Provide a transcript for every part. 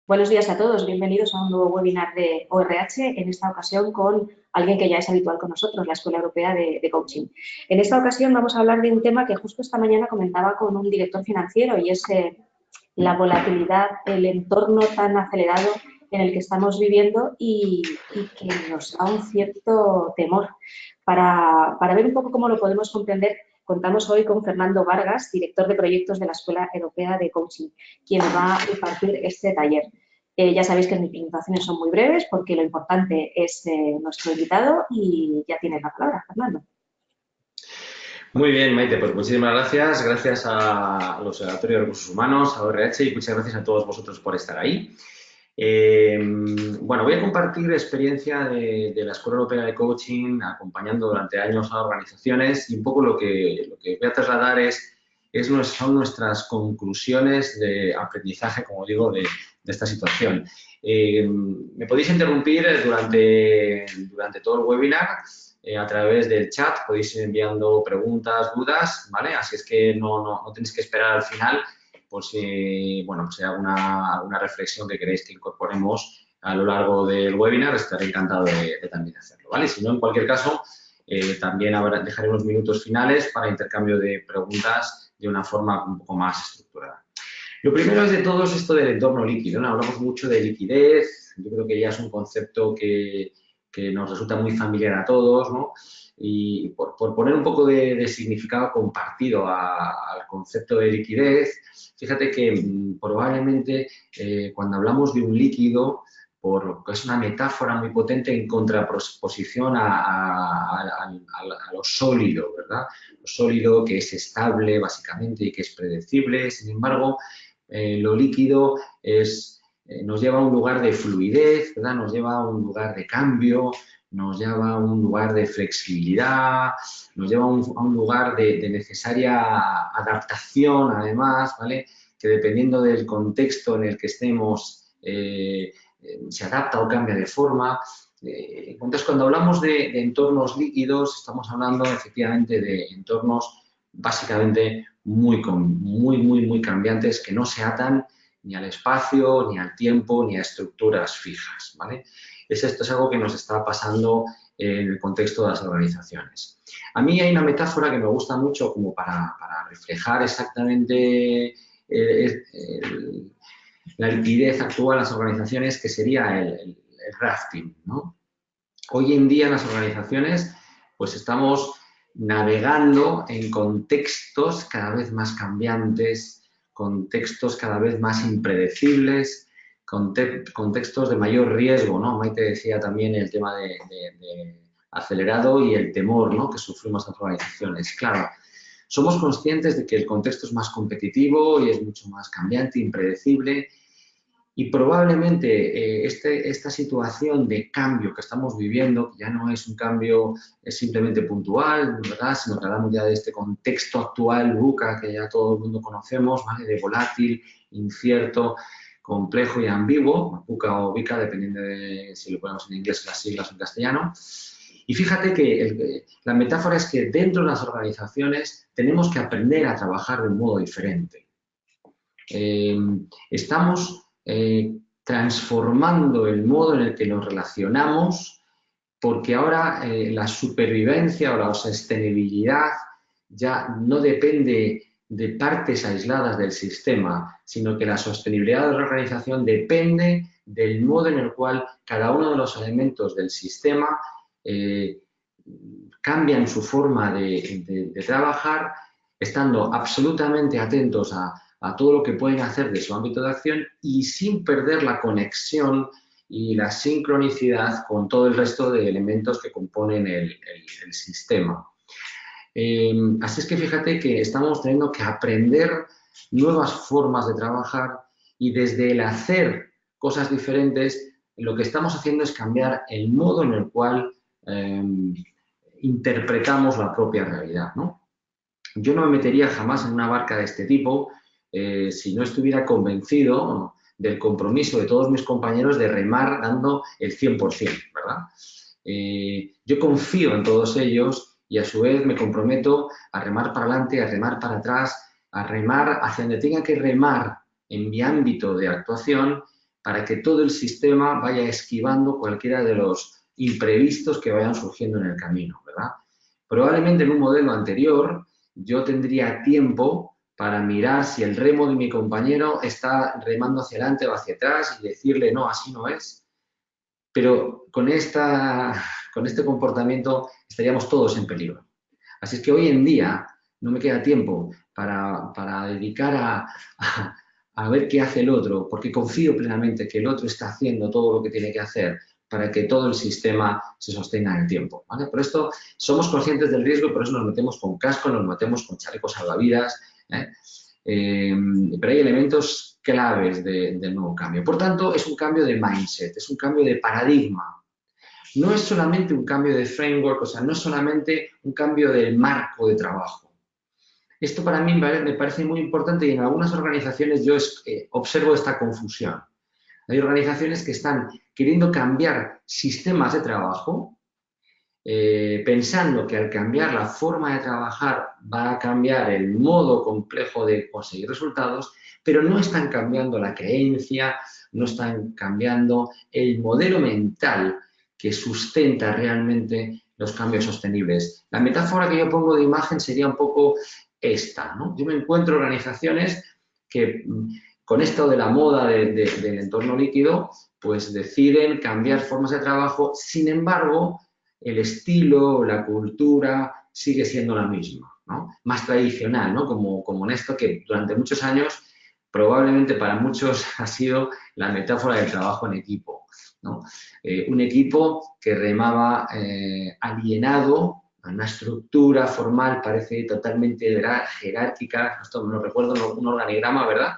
Buenos días a todos, bienvenidos a un nuevo webinar de ORH, en esta ocasión con alguien que ya es habitual con nosotros, la Escuela Europea de Coaching. En esta ocasión vamos a hablar de un tema que justo esta mañana comentaba con un director financiero y es la volatilidad, el entorno tan acelerado en el que estamos viviendo y que nos da un cierto temor. Para ver un poco cómo lo podemos comprender, contamos hoy con Fernando Vargas, director de proyectos de la Escuela Europea de Coaching, quien va a impartir este taller. Ya sabéis que mis presentaciones son muy breves porque lo importante es nuestro invitado y ya tiene la palabra, Fernando. Muy bien, Maite, pues muchísimas gracias. Gracias al Observatorio de Recursos Humanos, a ORH y muchas gracias a todos vosotros por estar ahí. Bueno, voy a compartir experiencia de la Escuela Europea de Coaching, acompañando durante años a organizaciones, y un poco lo que voy a trasladar son nuestras conclusiones de aprendizaje, como digo, de esta situación. Me podéis interrumpir durante todo el webinar a través del chat, podéis ir enviando preguntas, dudas, ¿vale? Así es que no tenéis que esperar al final por si, bueno, pues hay alguna reflexión que queréis que incorporemos a lo largo del webinar, estaré encantado de también hacerlo, ¿vale? Si no, en cualquier caso, también dejaré unos minutos finales para intercambio de preguntas de una forma un poco más estructurada. Lo primero es de todo es esto del entorno líquido, ¿no? Hablamos mucho de liquidez, yo creo que ya es un concepto que nos resulta muy familiar a todos, ¿no? Y por poner un poco de significado compartido al concepto de liquidez, fíjate que probablemente cuando hablamos de un líquido, es una metáfora muy potente en contraposición a lo sólido, ¿verdad? Lo sólido que es estable básicamente y que es predecible, sin embargo, lo líquido nos lleva a un lugar de fluidez, ¿verdad? Nos lleva a un lugar de cambio, nos lleva a un lugar de flexibilidad, nos lleva a un lugar de necesaria adaptación, además, ¿vale? Que dependiendo del contexto en el que estemos, se adapta o cambia de forma. Entonces, cuando hablamos de entornos líquidos, estamos hablando efectivamente de entornos básicamente muy cambiantes que no se atan ni al espacio, ni al tiempo, ni a estructuras fijas, ¿vale? Esto es algo que nos está pasando en el contexto de las organizaciones. A mí hay una metáfora que me gusta mucho como para reflejar exactamente la liquidez actual en las organizaciones, que sería el rafting, ¿no? Hoy en día en las organizaciones pues estamos navegando en contextos cada vez más cambiantes, contextos cada vez más impredecibles, contextos de mayor riesgo, ¿no? Maite decía también el tema de acelerado y el temor, ¿no?, que sufrimos las organizaciones. Claro, somos conscientes de que el contexto es más competitivo y es mucho más cambiante, impredecible, y probablemente esta situación de cambio que estamos viviendo, que ya no es un cambio simplemente puntual, ¿verdad?, sino que hablamos ya de este contexto actual, VUCA, que ya todo el mundo conocemos, ¿vale?, de volátil, incierto, complejo y ambiguo, VUCA o VICA, dependiendo de si lo ponemos en inglés, las siglas o en castellano. Y fíjate que la metáfora es que dentro de las organizaciones tenemos que aprender a trabajar de un modo diferente. Estamos transformando el modo en el que nos relacionamos, porque ahora la supervivencia o la sostenibilidad ya no depende de partes aisladas del sistema, sino que la sostenibilidad de la organización depende del modo en el cual cada uno de los elementos del sistema cambian su forma de trabajar, estando absolutamente atentos a todo lo que pueden hacer de su ámbito de acción y sin perder la conexión y la sincronicidad con todo el resto de elementos que componen el sistema. Así es que fíjate que estamos teniendo que aprender nuevas formas de trabajar, y desde el hacer cosas diferentes, lo que estamos haciendo es cambiar el modo en el cual interpretamos la propia realidad, ¿no? Yo no me metería jamás en una barca de este tipo si no estuviera convencido del compromiso de todos mis compañeros de remar dando el 100%, ¿verdad? Yo confío en todos ellos y a su vez me comprometo a remar para adelante, a remar para atrás, a remar hacia donde tenga que remar en mi ámbito de actuación, para que todo el sistema vaya esquivando cualquiera de los imprevistos que vayan surgiendo en el camino, ¿verdad? Probablemente en un modelo anterior yo tendría tiempo para mirar si el remo de mi compañero está remando hacia adelante o hacia atrás y decirle, no, así no es. Pero con este comportamiento estaríamos todos en peligro. Así es que hoy en día no me queda tiempo para dedicar a ver qué hace el otro, porque confío plenamente que el otro está haciendo todo lo que tiene que hacer para que todo el sistema se sostenga en el tiempo, ¿vale? Por esto somos conscientes del riesgo y por eso nos metemos con casco, nos metemos con chalecos salvavidas, ¿eh? Pero hay elementos claves del nuevo cambio. Por tanto, es un cambio de mindset, es un cambio de paradigma. No es solamente un cambio de framework, o sea, no es solamente un cambio del marco de trabajo. Esto para mí me parece muy importante y en algunas organizaciones yo observo esta confusión. Hay organizaciones que están queriendo cambiar sistemas de trabajo, pensando que al cambiar la forma de trabajar va a cambiar el modo complejo de conseguir resultados, pero no están cambiando la creencia, no están cambiando el modelo mental que sustenta realmente los cambios sostenibles. La metáfora que yo pongo de imagen sería un poco esta, ¿no? Yo me encuentro organizaciones que con esto de la moda del entorno líquido, pues deciden cambiar formas de trabajo, sin embargo, el estilo, la cultura sigue siendo la misma, ¿no? Más tradicional, ¿no? Como en esto que durante muchos años probablemente para muchos ha sido la metáfora del trabajo en equipo, ¿no? Un equipo que remaba alienado a una estructura formal, parece totalmente jerárquica, esto me lo recuerdo un organigrama, ¿verdad?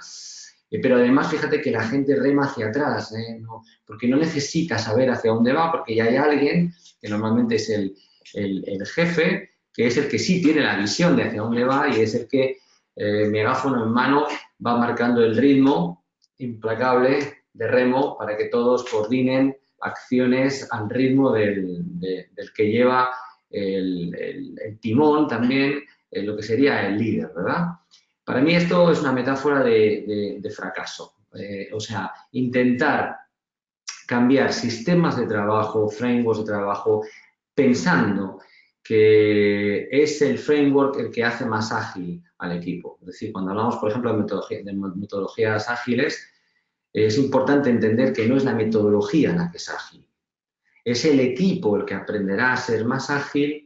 Pero además, fíjate que la gente rema hacia atrás, no, porque no necesita saber hacia dónde va, porque ya hay alguien, que normalmente es el jefe, que es el que sí tiene la visión de hacia dónde va y es el que, megáfono en mano, va marcando el ritmo implacable de remo para que todos coordinen acciones al ritmo del que lleva el timón también, lo que sería el líder, ¿verdad? Para mí esto es una metáfora de fracaso. O sea, intentar cambiar sistemas de trabajo, frameworks de trabajo, pensando que es el framework el que hace más ágil al equipo. Es decir, cuando hablamos, por ejemplo, de metodologías ágiles, es importante entender que no es la metodología la que es ágil. Es el equipo el que aprenderá a ser más ágil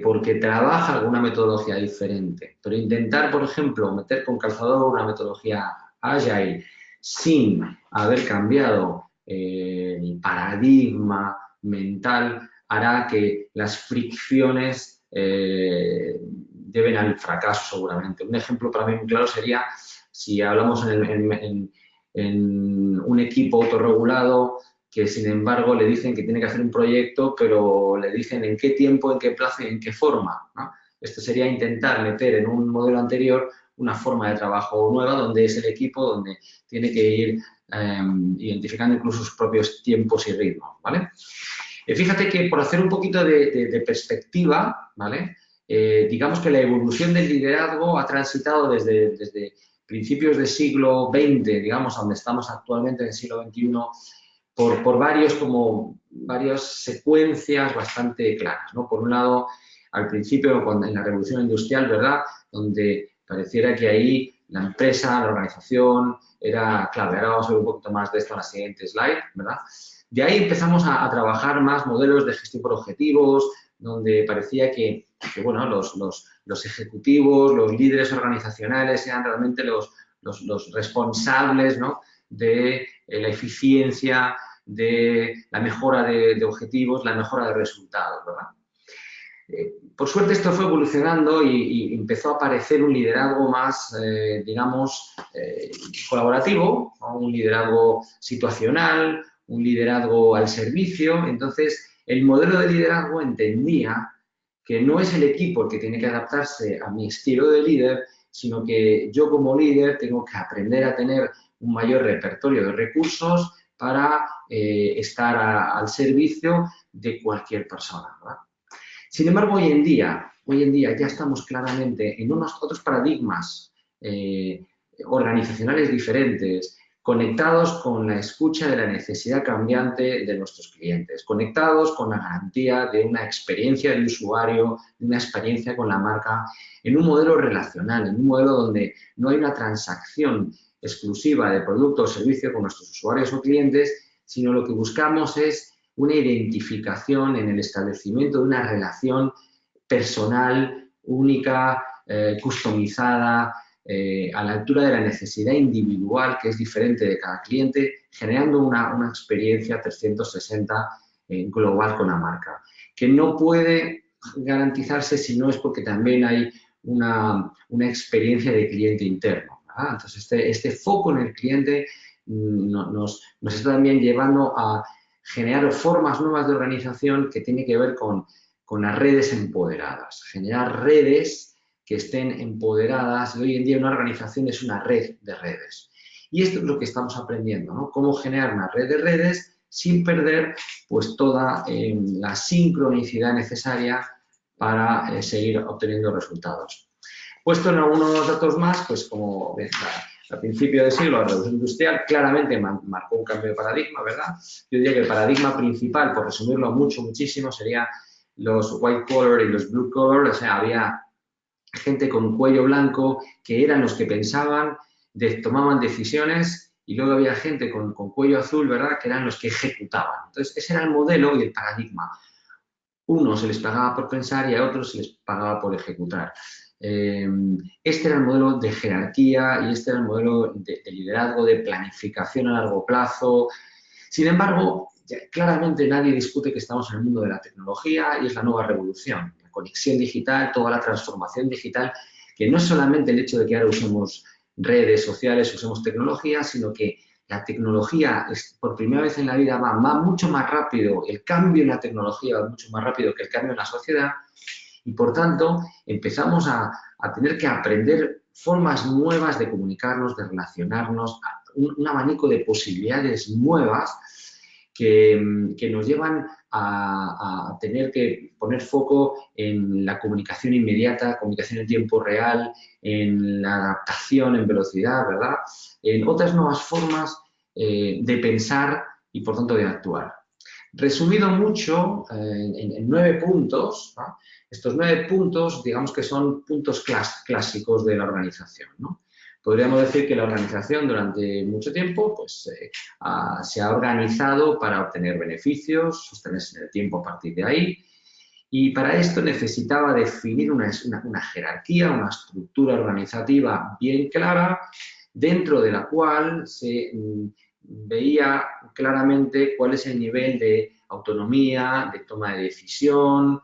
porque trabaja alguna metodología diferente. Pero intentar, por ejemplo, meter con calzador una metodología agile sin haber cambiado el paradigma mental hará que las fricciones lleven al fracaso seguramente. Un ejemplo para mí muy claro sería si hablamos en un equipo autorregulado que sin embargo le dicen que tiene que hacer un proyecto, pero le dicen en qué tiempo, en qué plazo y en qué forma, ¿no? Esto sería intentar meter en un modelo anterior una forma de trabajo nueva donde es el equipo donde tiene que ir identificando incluso sus propios tiempos y ritmos, ¿vale? Fíjate que por hacer un poquito de perspectiva, ¿vale? Digamos que la evolución del liderazgo ha transitado desde principios del siglo XX, digamos, a donde estamos actualmente en el siglo XXI, por varias secuencias bastante claras, ¿no? Por un lado, al principio, en la Revolución Industrial, ¿verdad?, donde pareciera que ahí la empresa, la organización era clave. Ahora vamos a ver un poquito más de esto en la siguiente slide, ¿verdad? De ahí empezamos a trabajar más modelos de gestión por objetivos, donde parecía que bueno, los ejecutivos, los líderes organizacionales eran realmente los responsables, ¿no?, de la eficiencia, de la mejora de objetivos, la mejora de resultados, ¿verdad? Por suerte esto fue evolucionando y empezó a aparecer un liderazgo más, digamos, colaborativo, ¿no? Un liderazgo situacional, un liderazgo al servicio. Entonces, el modelo de liderazgo entendía que no es el equipo el que tiene que adaptarse a mi estilo de líder, sino que yo como líder tengo que aprender a tener un mayor repertorio de recursos para estar al servicio de cualquier persona, ¿verdad? Sin embargo, hoy en día ya estamos claramente en unos otros paradigmas organizacionales diferentes, conectados con la escucha de la necesidad cambiante de nuestros clientes, conectados con la garantía de una experiencia de usuario, de una experiencia con la marca, en un modelo relacional, en un modelo donde no hay una transacción exclusiva de producto o servicio con nuestros usuarios o clientes, sino lo que buscamos es una identificación en el establecimiento de una relación personal, única, customizada, a la altura de la necesidad individual, que es diferente de cada cliente, generando una experiencia 360 global con la marca, que no puede garantizarse si no es porque también hay una experiencia de cliente interno, ¿verdad? Entonces, este foco en el cliente nos está también llevando a generar formas nuevas de organización que tiene que ver con las redes empoderadas, generar redes que estén empoderadas. Y hoy en día una organización es una red de redes. Y esto es lo que estamos aprendiendo, ¿no? Cómo generar una red de redes sin perder pues toda la sincronicidad necesaria para seguir obteniendo resultados. Puesto en algunos datos más, pues como al principio del siglo la revolución industrial claramente marcó un cambio de paradigma, ¿verdad? Yo diría que el paradigma principal, por resumirlo muchísimo, sería los white collar y los blue collar, o sea, había gente con cuello blanco que eran los que pensaban, tomaban decisiones, y luego había gente con cuello azul, ¿verdad?, que eran los que ejecutaban. Entonces, ese era el modelo y el paradigma. Unos se les pagaba por pensar y a otros se les pagaba por ejecutar. Este era el modelo de jerarquía y este era el modelo de liderazgo, de planificación a largo plazo. Sin embargo, claramente nadie discute que estamos en el mundo de la tecnología y es la nueva revolución, la conexión digital, toda la transformación digital, que no es solamente el hecho de que ahora usemos redes sociales, usemos tecnología, sino que la tecnología por primera vez en la vida va mucho más rápido, el cambio en la tecnología va mucho más rápido que el cambio en la sociedad y, por tanto, empezamos a tener que aprender formas nuevas de comunicarnos, de relacionarnos, un abanico de posibilidades nuevas que nos llevan a tener que poner foco en la comunicación inmediata, comunicación en tiempo real, en la adaptación en velocidad, ¿verdad?, en otras nuevas formas de pensar y, por tanto, de actuar. Resumido mucho en 9 puntos, ¿no? Estos 9 puntos, digamos que son puntos clásicos de la organización, ¿no? Podríamos decir que la organización durante mucho tiempo pues, se ha organizado para obtener beneficios, sostenerse en el tiempo a partir de ahí, y para esto necesitaba definir una jerarquía, una estructura organizativa bien clara, dentro de la cual se veía claramente cuál es el nivel de autonomía, de toma de decisión,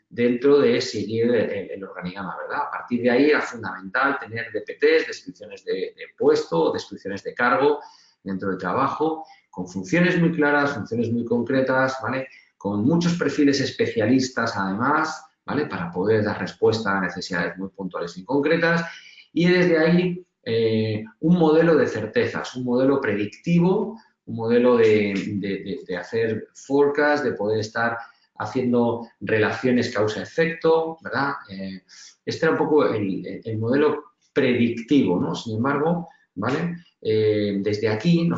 dentro de seguir el organigrama, ¿verdad? A partir de ahí era fundamental tener DPTs, descripciones de puesto, descripciones de cargo dentro del trabajo, con funciones muy claras, funciones muy concretas, ¿vale?, con muchos perfiles especialistas además, ¿vale?, para poder dar respuesta a necesidades muy puntuales y concretas, y desde ahí un modelo de certezas, un modelo predictivo, un modelo de hacer forecast, de poder estar haciendo relaciones causa-efecto, ¿verdad? Este era un poco el modelo predictivo, ¿no? Sin embargo, ¿vale?, desde aquí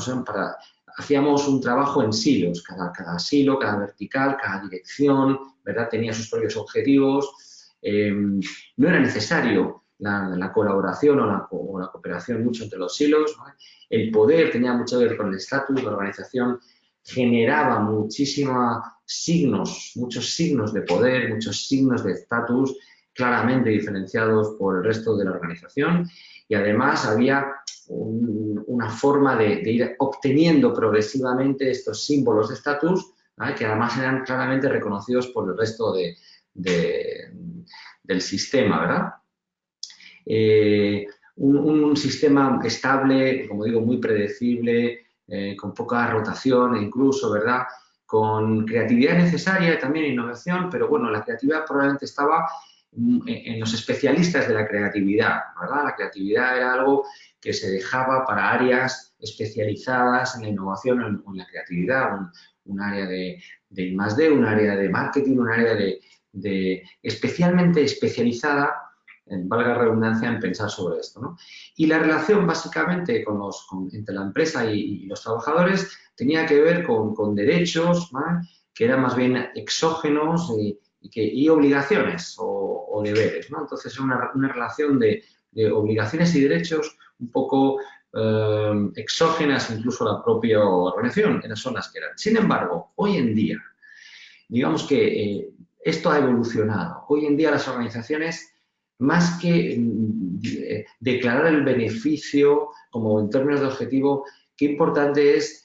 hacíamos un trabajo en silos, cada silo, cada vertical, cada dirección, ¿verdad?, tenía sus propios objetivos. No era necesario la colaboración o la cooperación mucho entre los silos, ¿vale? El poder tenía mucho que ver con el estatus, la organización generaba muchos signos de poder, muchos signos de estatus claramente diferenciados por el resto de la organización, y además había una forma de ir obteniendo progresivamente estos símbolos de estatus, ¿vale?, que además eran claramente reconocidos por el resto del sistema, ¿verdad? Un sistema estable, como digo, muy predecible, con poca rotación incluso, ¿verdad?, con creatividad necesaria y también innovación, pero bueno, la creatividad probablemente estaba en los especialistas de la creatividad, ¿verdad? La creatividad era algo que se dejaba para áreas especializadas en la innovación o en la creatividad, un área de I+D, un área de marketing, un área especialmente especializada valga la redundancia, en pensar sobre esto, ¿no? Y la relación básicamente entre la empresa y los trabajadores tenía que ver con derechos, ¿vale?, que eran más bien exógenos y obligaciones o deberes, ¿no? Entonces es una relación de obligaciones y derechos un poco exógenas incluso a la propia organización, en las zonas que eran. Sin embargo, hoy en día, digamos que esto ha evolucionado. Hoy en día las organizaciones, más que declarar el beneficio como en términos de objetivo, qué importante es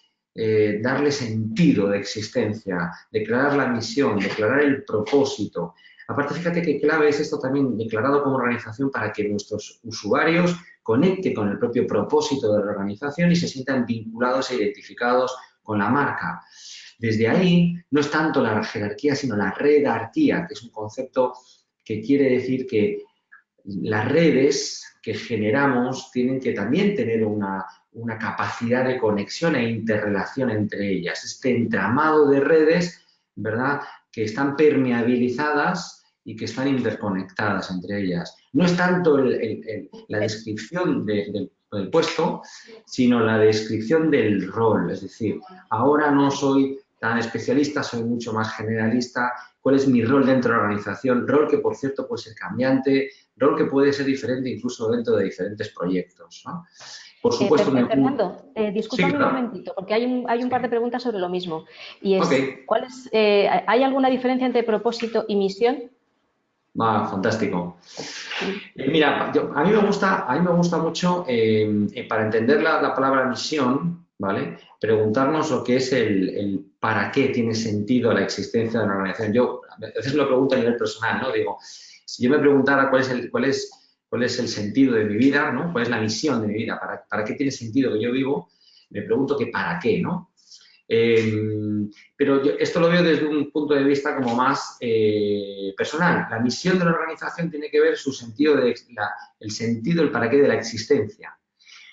darle sentido de existencia, declarar la misión, declarar el propósito. Aparte, fíjate qué clave es esto también declarado como organización para que nuestros usuarios conecten con el propio propósito de la organización y se sientan vinculados e identificados con la marca. Desde ahí no es tanto la jerarquía, sino la redarquía, que es un concepto que quiere decir que las redes que generamos tienen que también tener una capacidad de conexión e interrelación entre ellas. Este entramado de redes, ¿verdad?, que están permeabilizadas y que están interconectadas entre ellas. No es tanto la descripción del puesto, sino la descripción del rol. Es decir, ahora no soy tan especialista, soy mucho más generalista. ¿Cuál es mi rol dentro de la organización? Rol que, por cierto, puede ser cambiante, rol que puede ser diferente incluso dentro de diferentes proyectos, ¿no? Por supuesto, Fernando, sí, discúlpame un claro. momentito, porque hay un par de preguntas sobre lo mismo. Y es, Ok. ¿hay alguna diferencia entre propósito y misión? Va, fantástico. Mira, a mí me gusta mucho, para entender la palabra misión, ¿vale?, preguntarnos lo que es el para qué tiene sentido la existencia de una organización. Yo a veces lo pregunto a nivel personal, ¿no? Digo, si yo me preguntara cuál es el sentido de mi vida, ¿no?, cuál es la misión de mi vida, para qué tiene sentido que yo vivo, me pregunto que para qué, ¿no? Pero esto lo veo desde un punto de vista como más personal. La misión de la organización tiene que ver su sentido, el sentido, el para qué de la existencia.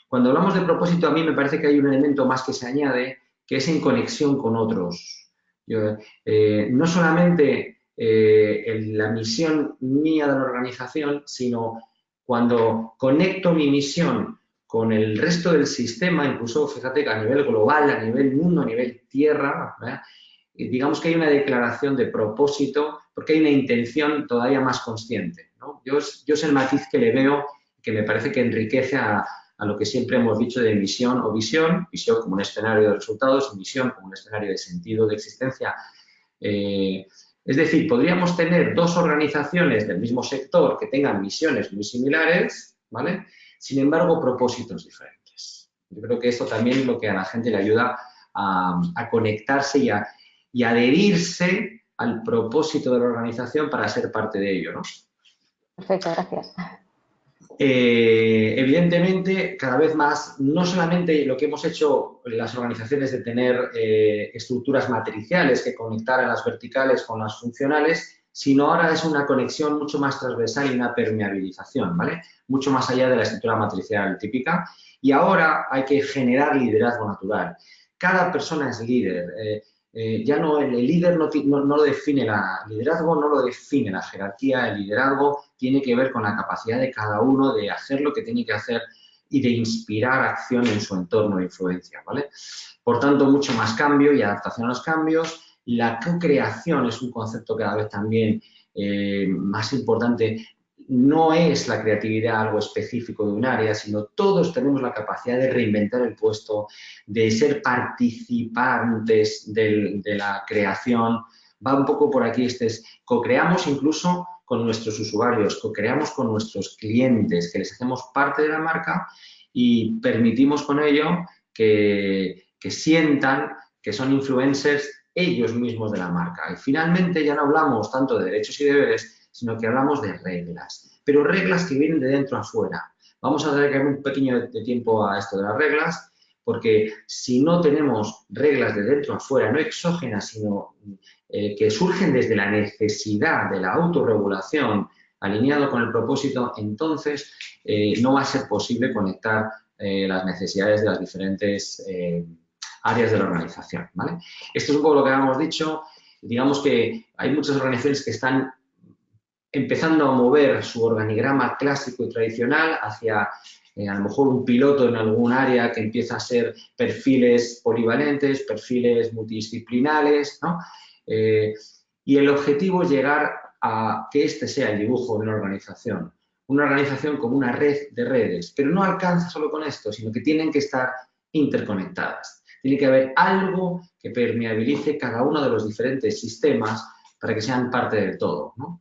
Cuando hablamos de propósito, a mí me parece que hay un elemento más que se añade, que es en conexión con otros. No solamente la misión mía de la organización, sino cuando conecto mi misión con el resto del sistema, incluso, fíjate, que a nivel global, a nivel mundo, a nivel tierra, ¿verdad?, digamos que hay una declaración de propósito porque hay una intención todavía más consciente, ¿no? Yo es el matiz que le veo, que me parece que enriquece a lo que siempre hemos dicho de misión o visión como un escenario de resultados, misión como un escenario de sentido de existencia. Es decir, podríamos tener dos organizaciones del mismo sector que tengan misiones muy similares, ¿vale?, sin embargo, propósitos diferentes. Yo creo que esto también es lo que a la gente le ayuda a conectarse y adherirse al propósito de la organización para ser parte de ello, ¿no? Perfecto, gracias. Evidentemente, cada vez más, no solamente lo que hemos hecho en las organizaciones de tener estructuras matriciales que conectaran las verticales con las funcionales, sino ahora es una conexión mucho más transversal y una permeabilización, ¿vale?, mucho más allá de la estructura matricial típica. Y ahora hay que generar liderazgo natural. Cada persona es líder. Ya no, el líder no lo define el liderazgo, no lo define la jerarquía. El liderazgo tiene que ver con la capacidad de cada uno de hacer lo que tiene que hacer y de inspirar acción en su entorno de influencia, ¿vale? Por tanto, mucho más cambio y adaptación a los cambios. La co-creación es un concepto cada vez también más importante. No es la creatividad algo específico de un área, sino todos tenemos la capacidad de reinventar el puesto, de ser participantes de la creación. Va un poco por aquí, co-creamos incluso con nuestros usuarios, co-creamos con nuestros clientes, que les hacemos parte de la marca y permitimos con ello que sientan que son influencers ellos mismos de la marca. Y finalmente ya no hablamos tanto de derechos y deberes, sino que hablamos de reglas, pero reglas que vienen de dentro a fuera. Vamos a dedicar un pequeño tiempo a esto de las reglas, porque si no tenemos reglas de dentro a fuera, no exógenas, sino que surgen desde la necesidad de la autorregulación alineado con el propósito, entonces no va a ser posible conectar las necesidades de las diferentes áreas de la organización, ¿vale? Esto es un poco lo que habíamos dicho. Digamos que hay muchas organizaciones que están empezando a mover su organigrama clásico y tradicional hacia a lo mejor un piloto en algún área que empieza a ser perfiles polivalentes, perfiles multidisciplinares, ¿no? Y el objetivo es llegar a que este sea el dibujo de una organización como una red de redes, pero no alcanza solo con esto, sino que tienen que estar interconectadas. Tiene que haber algo que permeabilice cada uno de los diferentes sistemas para que sean parte del todo, ¿no?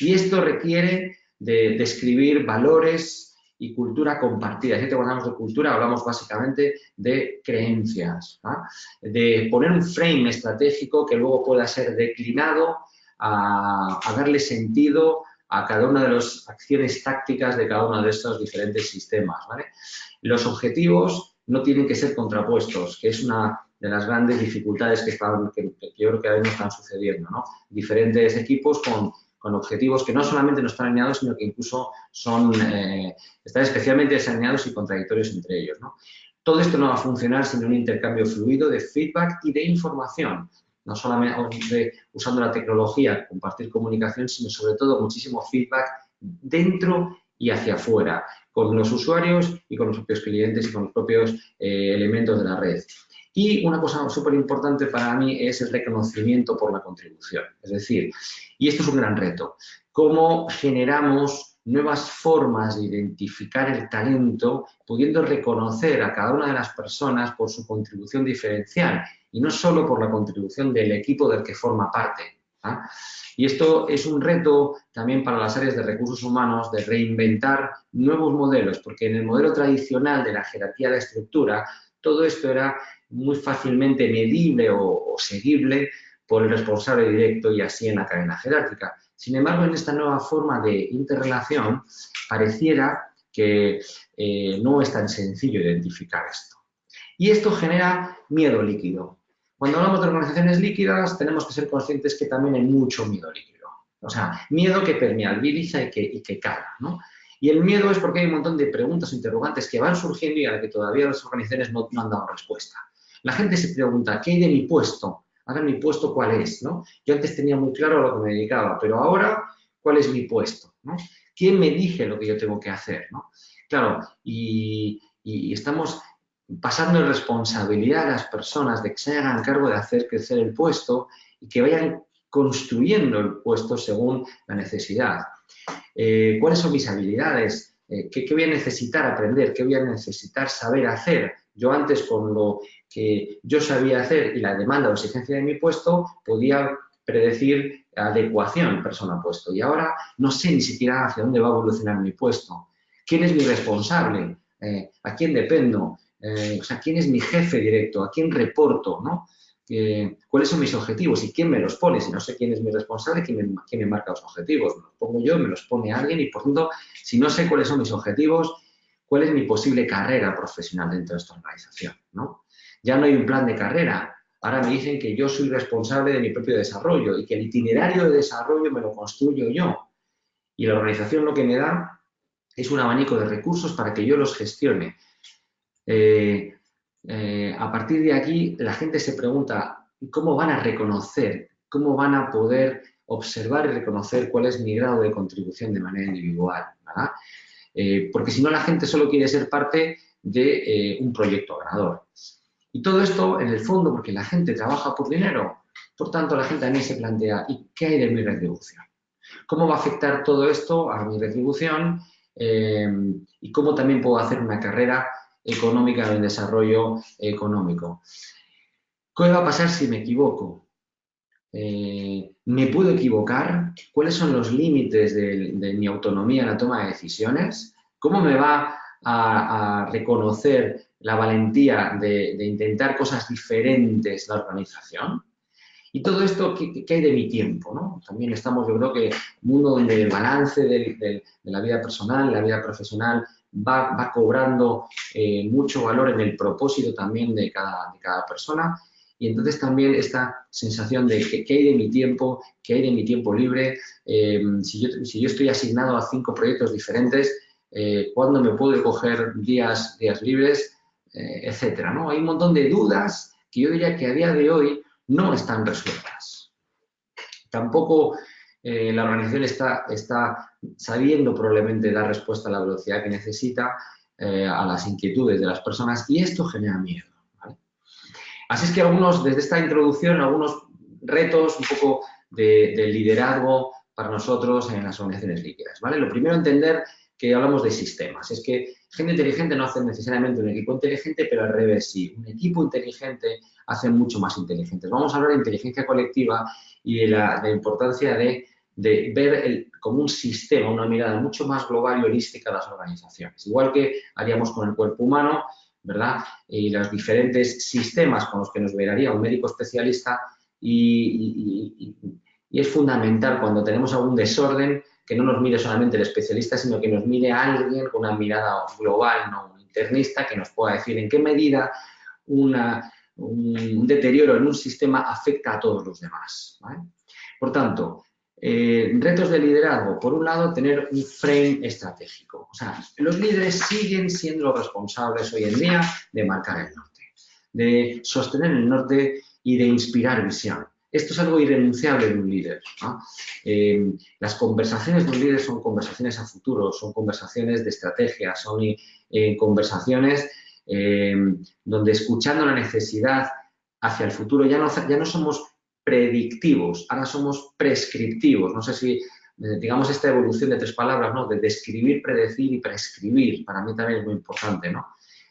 Y esto requiere de describir valores y cultura compartida. Siempre cuando hablamos de cultura hablamos básicamente de creencias, ¿no? De poner un frame estratégico que luego pueda ser declinado a darle sentido a cada una de las acciones tácticas de cada uno de estos diferentes sistemas, ¿vale? Los objetivos no tienen que ser contrapuestos, que es una de las grandes dificultades que yo creo que ahora mismo están sucediendo, ¿no? Diferentes equipos con objetivos que no solamente no están alineados, sino que incluso están especialmente desalineados y contradictorios entre ellos, ¿no? Todo esto no va a funcionar sin un intercambio fluido de feedback y de información, no solamente usando la tecnología, compartir comunicación, sino sobre todo muchísimo feedback dentro y hacia afuera, con los usuarios y con los propios clientes y con los propios elementos de la red. Y una cosa súper importante para mí es el reconocimiento por la contribución. Es decir, y esto es un gran reto, cómo generamos nuevas formas de identificar el talento, pudiendo reconocer a cada una de las personas por su contribución diferencial y no solo por la contribución del equipo del que forma parte, ¿eh? Y esto es un reto también para las áreas de recursos humanos de reinventar nuevos modelos, porque en el modelo tradicional de la jerarquía de estructura, todo esto era muy fácilmente medible o seguible por el responsable directo y así en la cadena jerárquica. Sin embargo, en esta nueva forma de interrelación, pareciera que no es tan sencillo identificar esto. Y esto genera miedo líquido. Cuando hablamos de organizaciones líquidas, tenemos que ser conscientes que también hay mucho miedo líquido. O sea, miedo que permeabiliza y que cala, ¿no? Y el miedo es porque hay un montón de preguntas o interrogantes que van surgiendo y a las que todavía las organizaciones no han dado respuesta. La gente se pregunta, ¿qué hay de mi puesto? Ahora, ¿mi puesto cuál es? ¿No? Yo antes tenía muy claro a lo que me dedicaba, pero ahora, ¿cuál es mi puesto? ¿No? ¿Quién me dice lo que yo tengo que hacer? ¿No? Claro, y estamos pasando responsabilidad a las personas de que se hagan cargo de hacer crecer el puesto y que vayan construyendo el puesto según la necesidad. ¿Cuáles son mis habilidades? ¿Qué voy a necesitar aprender? ¿Qué voy a necesitar saber hacer? Yo antes, con lo que yo sabía hacer y la demanda o exigencia de mi puesto, podía predecir adecuación persona-puesto. Y ahora no sé ni siquiera hacia dónde va a evolucionar mi puesto. ¿Quién es mi responsable? ¿A quién dependo? O sea, ¿quién es mi jefe directo? ¿A quién reporto? ¿No? ¿Cuáles son mis objetivos y quién me los pone? Si no sé quién es mi responsable, quién me marca los objetivos. Me los pongo yo, me los pone alguien y, por tanto, si no sé cuáles son mis objetivos, ¿cuál es mi posible carrera profesional dentro de esta organización? ¿No? Ya no hay un plan de carrera. Ahora me dicen que yo soy responsable de mi propio desarrollo y que el itinerario de desarrollo me lo construyo yo. Y la organización lo que me da es un abanico de recursos para que yo los gestione. A partir de aquí, la gente se pregunta cómo van a reconocer, cómo van a poder observar y reconocer cuál es mi grado de contribución de manera individual, ¿verdad? Porque si no, la gente solo quiere ser parte de un proyecto ganador. Y todo esto, en el fondo, porque la gente trabaja por dinero, por tanto, la gente también se plantea, ¿y qué hay de mi retribución? ¿Cómo va a afectar todo esto a mi retribución? Y cómo también puedo hacer una carrera económica en desarrollo económico. ¿Qué va a pasar si me equivoco? ¿Me puedo equivocar? ¿Cuáles son los límites de mi autonomía en la toma de decisiones? ¿Cómo me va a reconocer la valentía de intentar cosas diferentes la organización? Y todo esto, ¿qué hay de mi tiempo? ¿No? También estamos, yo creo que, en un mundo donde el balance de la vida personal, la vida profesional, va cobrando mucho valor en el propósito también de cada persona. Y entonces también esta sensación de qué hay de mi tiempo, qué hay de mi tiempo libre, si yo estoy asignado a 5 proyectos diferentes, ¿cuándo me puedo coger días libres? Etcétera, ¿no? Hay un montón de dudas que yo diría que a día de hoy no están resueltas. Tampoco la organización está sabiendo probablemente dar respuesta a la velocidad que necesita, a las inquietudes de las personas, y esto genera miedo, ¿vale? Así es que desde esta introducción, algunos retos un poco de liderazgo para nosotros en las organizaciones líquidas, ¿vale? Lo primero, entender que hablamos de sistemas. Es que gente inteligente no hace necesariamente un equipo inteligente, pero al revés sí. Un equipo inteligente hace mucho más inteligentes. Vamos a hablar de inteligencia colectiva y de la importancia de ver como un sistema, una mirada mucho más global y holística a las organizaciones. Igual que haríamos con el cuerpo humano, ¿verdad? Y los diferentes sistemas con los que nos miraría un médico especialista, y es fundamental cuando tenemos algún desorden que no nos mire solamente el especialista, sino que nos mire a alguien con una mirada global, no un internista, que nos pueda decir en qué medida un deterioro en un sistema afecta a todos los demás, ¿vale? Por tanto, retos de liderazgo. Por un lado, tener un frame estratégico. O sea, los líderes siguen siendo los responsables hoy en día de marcar el norte, de sostener el norte y de inspirar visión. Esto es algo irrenunciable de un líder, ¿no? Las conversaciones de un líder son conversaciones a futuro, son conversaciones de estrategia, son conversaciones donde, escuchando la necesidad hacia el futuro, ya no somos predictivos, ahora somos prescriptivos. No sé si, digamos, esta evolución de tres palabras, ¿no? De describir, predecir y prescribir, para mí también es muy importante, ¿no?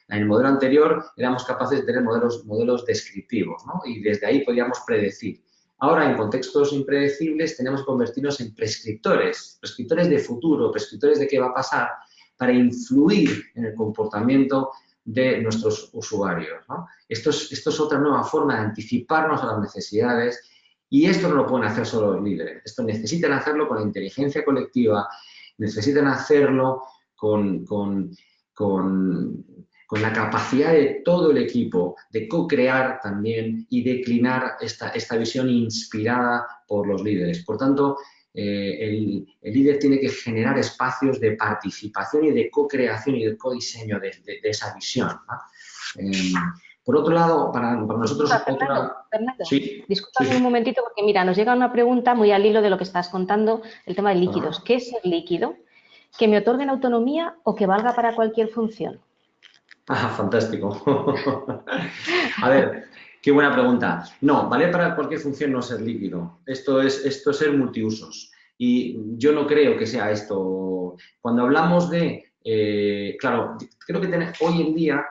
En el modelo anterior éramos capaces de tener modelos descriptivos, ¿no? Y desde ahí podíamos predecir. Ahora, en contextos impredecibles, tenemos que convertirnos en prescriptores de futuro, prescriptores de qué va a pasar, para influir en el comportamiento de nuestros usuarios, ¿no? Esto es otra nueva forma de anticiparnos a las necesidades, y esto no lo pueden hacer solo los líderes. Esto necesitan hacerlo con la inteligencia colectiva, necesitan hacerlo con la capacidad de todo el equipo de co-crear también y declinar esta visión inspirada por los líderes. Por tanto, el líder tiene que generar espacios de participación y de co-creación y de co-diseño de esa visión, ¿no? Por otro lado, para nosotros... Fernando, sí, discúlpame sí. un momentito, porque mira, nos llega una pregunta muy al hilo de lo que estás contando, el tema de líquidos. ¿Qué es el líquido? ¿Que me otorguen autonomía o que valga para cualquier función? Ah, fantástico. A ver, qué buena pregunta. No, vale para cualquier función no ser líquido. Esto es ser multiusos. Y yo no creo que sea esto. Cuando hablamos de, claro, creo que hoy en día,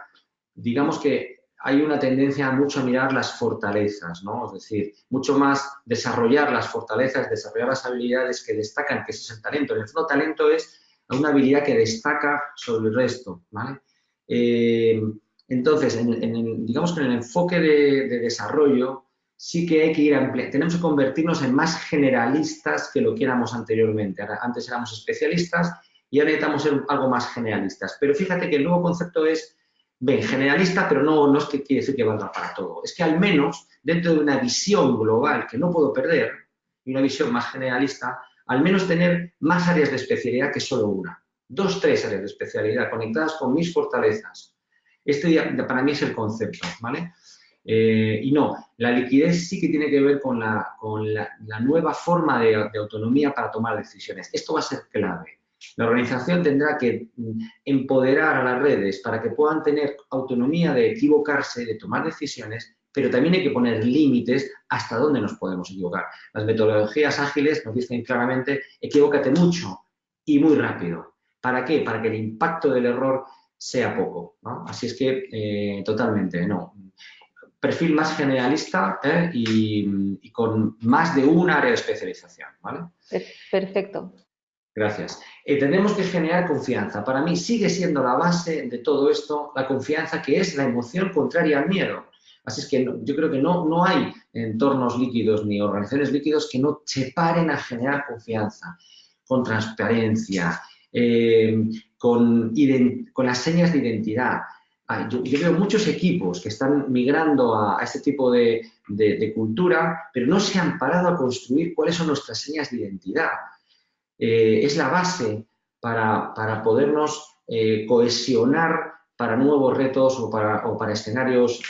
digamos que hay una tendencia mucho a mirar las fortalezas, ¿no? Es decir, mucho más desarrollar las fortalezas, desarrollar las habilidades que destacan, que ese es el talento. En el fondo, talento es una habilidad que destaca sobre el resto, ¿vale? Entonces, digamos que en el enfoque de desarrollo sí que hay que ir tenemos que convertirnos en más generalistas que lo que éramos anteriormente. Antes éramos especialistas y ahora necesitamos ser algo más generalistas. Pero fíjate que el nuevo concepto es, generalista, pero no es que quiere decir que valga para todo. Es que al menos dentro de una visión global que no puedo perder y una visión más generalista, al menos tener más áreas de especialidad que solo una. 2, 3 áreas de especialidad conectadas con mis fortalezas. Este para mí es el concepto, ¿vale? Y no, la liquidez sí que tiene que ver con la nueva forma de autonomía para tomar decisiones. Esto va a ser clave. La organización tendrá que empoderar a las redes para que puedan tener autonomía de equivocarse, de tomar decisiones, pero también hay que poner límites hasta dónde nos podemos equivocar. Las metodologías ágiles nos dicen claramente, equivócate mucho y muy rápido. ¿Para qué? Para que el impacto del error sea poco, ¿no? Así es que, totalmente, no. Perfil más generalista y con más de un área de especialización, ¿vale? Perfecto. Gracias. Tenemos que generar confianza. Para mí sigue siendo la base de todo esto, la confianza, que es la emoción contraria al miedo. Así es que yo creo que no hay entornos líquidos ni organizaciones líquidos que no se paren a generar confianza, con transparencia, con las señas de identidad. Yo veo muchos equipos que están migrando a este tipo de cultura, pero no se han parado a construir cuáles son nuestras señas de identidad. Es la base para podernos cohesionar para nuevos retos o para escenarios,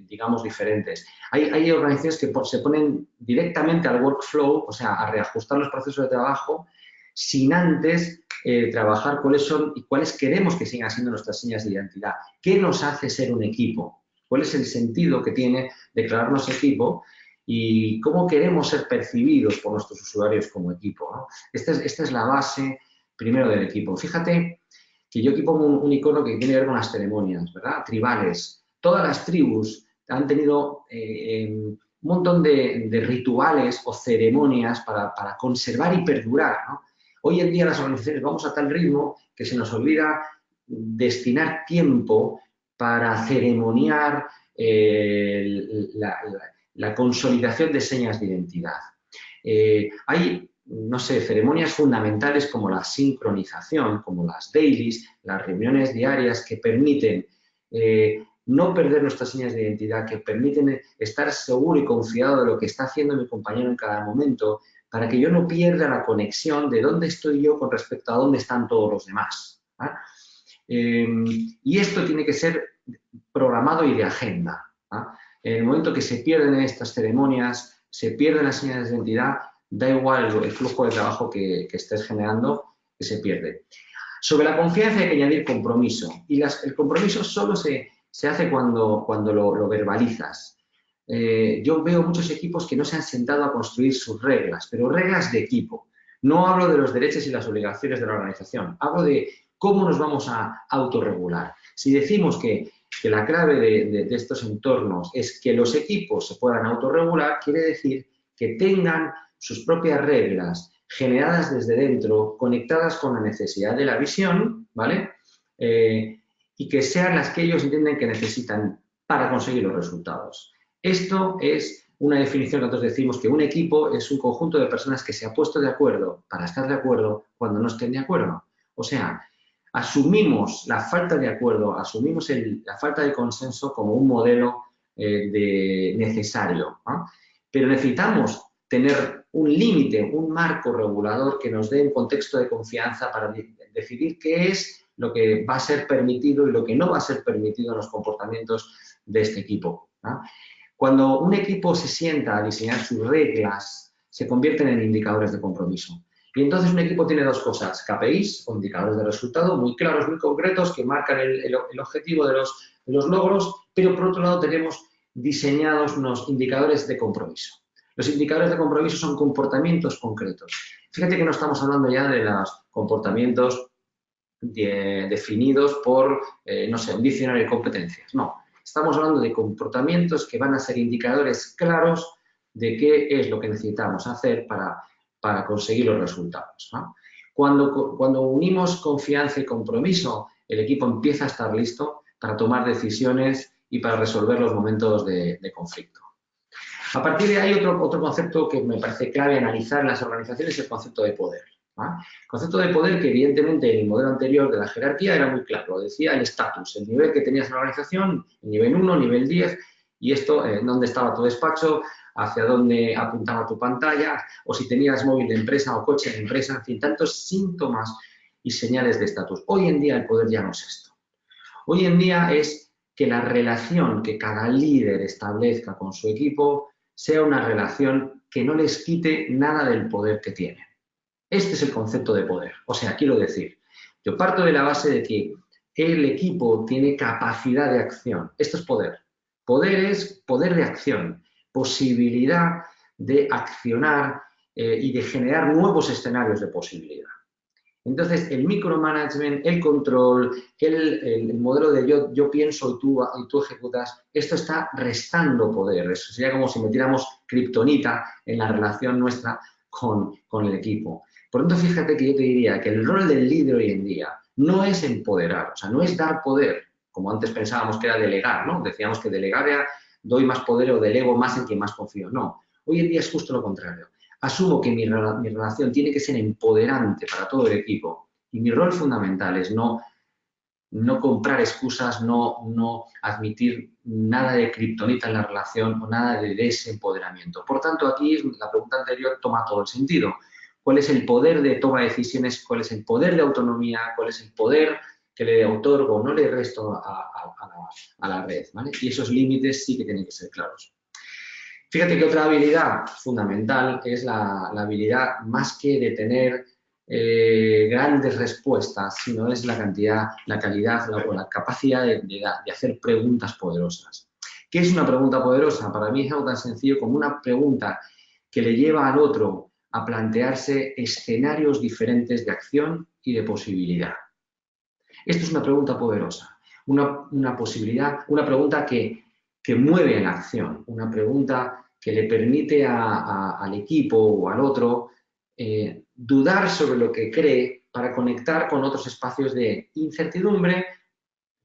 digamos, diferentes. Hay organizaciones que se ponen directamente al workflow, o sea, a reajustar los procesos de trabajo sin antes trabajar cuáles son y cuáles queremos que sigan siendo nuestras señas de identidad. ¿Qué nos hace ser un equipo? ¿Cuál es el sentido que tiene declararnos equipo? Y cómo queremos ser percibidos por nuestros usuarios como equipo, ¿no? Esta es la base, primero, del equipo. Fíjate que yo aquí pongo un icono que tiene que ver con las ceremonias, ¿verdad? Tribales. Todas las tribus han tenido un montón de rituales o ceremonias para conservar y perdurar, ¿no? Hoy en día las organizaciones vamos a tal ritmo que se nos olvida destinar tiempo para ceremoniar la consolidación de señas de identidad. Hay, no sé, ceremonias fundamentales como la sincronización, como las dailies, las reuniones diarias que permiten no perder nuestras señas de identidad, que permiten estar seguro y confiado de lo que está haciendo mi compañero en cada momento, para que yo no pierda la conexión de dónde estoy yo con respecto a dónde están todos los demás. Y esto tiene que ser programado y de agenda. En el momento que se pierden estas ceremonias, se pierden las señales de identidad, da igual el flujo de trabajo que estés generando, que se pierde. Sobre la confianza hay que añadir compromiso. Y el compromiso solo se hace cuando lo verbalizas. Yo veo muchos equipos que no se han sentado a construir sus reglas, pero reglas de equipo. No hablo de los derechos y las obligaciones de la organización, hablo de cómo nos vamos a autorregular. Si decimos que la clave de estos entornos es que los equipos se puedan autorregular, quiere decir que tengan sus propias reglas generadas desde dentro, conectadas con la necesidad de la visión, ¿vale? Y que sean las que ellos entienden que necesitan para conseguir los resultados. Esto es una definición que nosotros decimos que un equipo es un conjunto de personas que se ha puesto de acuerdo para estar de acuerdo cuando no estén de acuerdo. O sea, asumimos la falta de acuerdo, asumimos la falta de consenso como un modelo necesario, ¿no? Pero necesitamos tener un límite, un marco regulador que nos dé un contexto de confianza para decidir qué es lo que va a ser permitido y lo que no va a ser permitido en los comportamientos de este equipo, ¿no? Cuando un equipo se sienta a diseñar sus reglas, se convierten en indicadores de compromiso. Y entonces un equipo tiene dos cosas, KPIs o indicadores de resultado muy claros, muy concretos, que marcan el objetivo de los logros, pero por otro lado tenemos diseñados unos indicadores de compromiso. Los indicadores de compromiso son comportamientos concretos. Fíjate que no estamos hablando ya de los comportamientos definidos por, no sé, un diccionario de competencias. No, estamos hablando de comportamientos que van a ser indicadores claros de qué es lo que necesitamos hacer para conseguir los resultados, ¿no? Cuando unimos confianza y compromiso, el equipo empieza a estar listo para tomar decisiones y para resolver los momentos de conflicto. A partir de ahí, otro concepto que me parece clave analizar en las organizaciones es el concepto de poder, ¿no? El concepto de poder que, evidentemente, en el modelo anterior de la jerarquía era muy claro, decía el estatus, el nivel que tenías en la organización, nivel 1, nivel 10, y esto, dónde estaba tu despacho, hacia dónde apuntaba tu pantalla, o si tenías móvil de empresa o coche de empresa, en fin, tantos síntomas y señales de estatus. Hoy en día el poder ya no es esto. Hoy en día es que la relación que cada líder establezca con su equipo sea una relación que no les quite nada del poder que tienen. Este es el concepto de poder. O sea, quiero decir, yo parto de la base de que el equipo tiene capacidad de acción. Esto es poder. Poder es poder de acción, posibilidad de accionar y de generar nuevos escenarios de posibilidad. Entonces, el micromanagement, el control, el modelo de yo pienso y tú ejecutas, esto está restando poder. Eso sería como si metiéramos kriptonita en la relación nuestra con el equipo. Por lo tanto, fíjate que yo te diría que el rol del líder hoy en día no es empoderar, o sea, no es dar poder, como antes pensábamos que era delegar, ¿no? Decíamos que delegar era doy más poder o delego más en quien más confío. No, hoy en día es justo lo contrario. Asumo que mi relación tiene que ser empoderante para todo el equipo y mi rol fundamental es no comprar excusas, no admitir nada de kriptonita en la relación o nada de desempoderamiento. Por tanto, aquí la pregunta anterior toma todo el sentido. ¿Cuál es el poder de toma de decisiones? ¿Cuál es el poder de autonomía? ¿Cuál es el poder que le otorgo, no le resto a la red, ¿vale? Y esos límites sí que tienen que ser claros. Fíjate que otra habilidad fundamental es la habilidad más que de tener grandes respuestas, sino es la cantidad, la calidad o la capacidad de hacer preguntas poderosas. ¿Qué es una pregunta poderosa? Para mí es algo tan sencillo como una pregunta que le lleva al otro a plantearse escenarios diferentes de acción y de posibilidad. Esto es una pregunta poderosa, una posibilidad, una pregunta que mueve la acción, una pregunta que le permite al equipo o al otro dudar sobre lo que cree para conectar con otros espacios de incertidumbre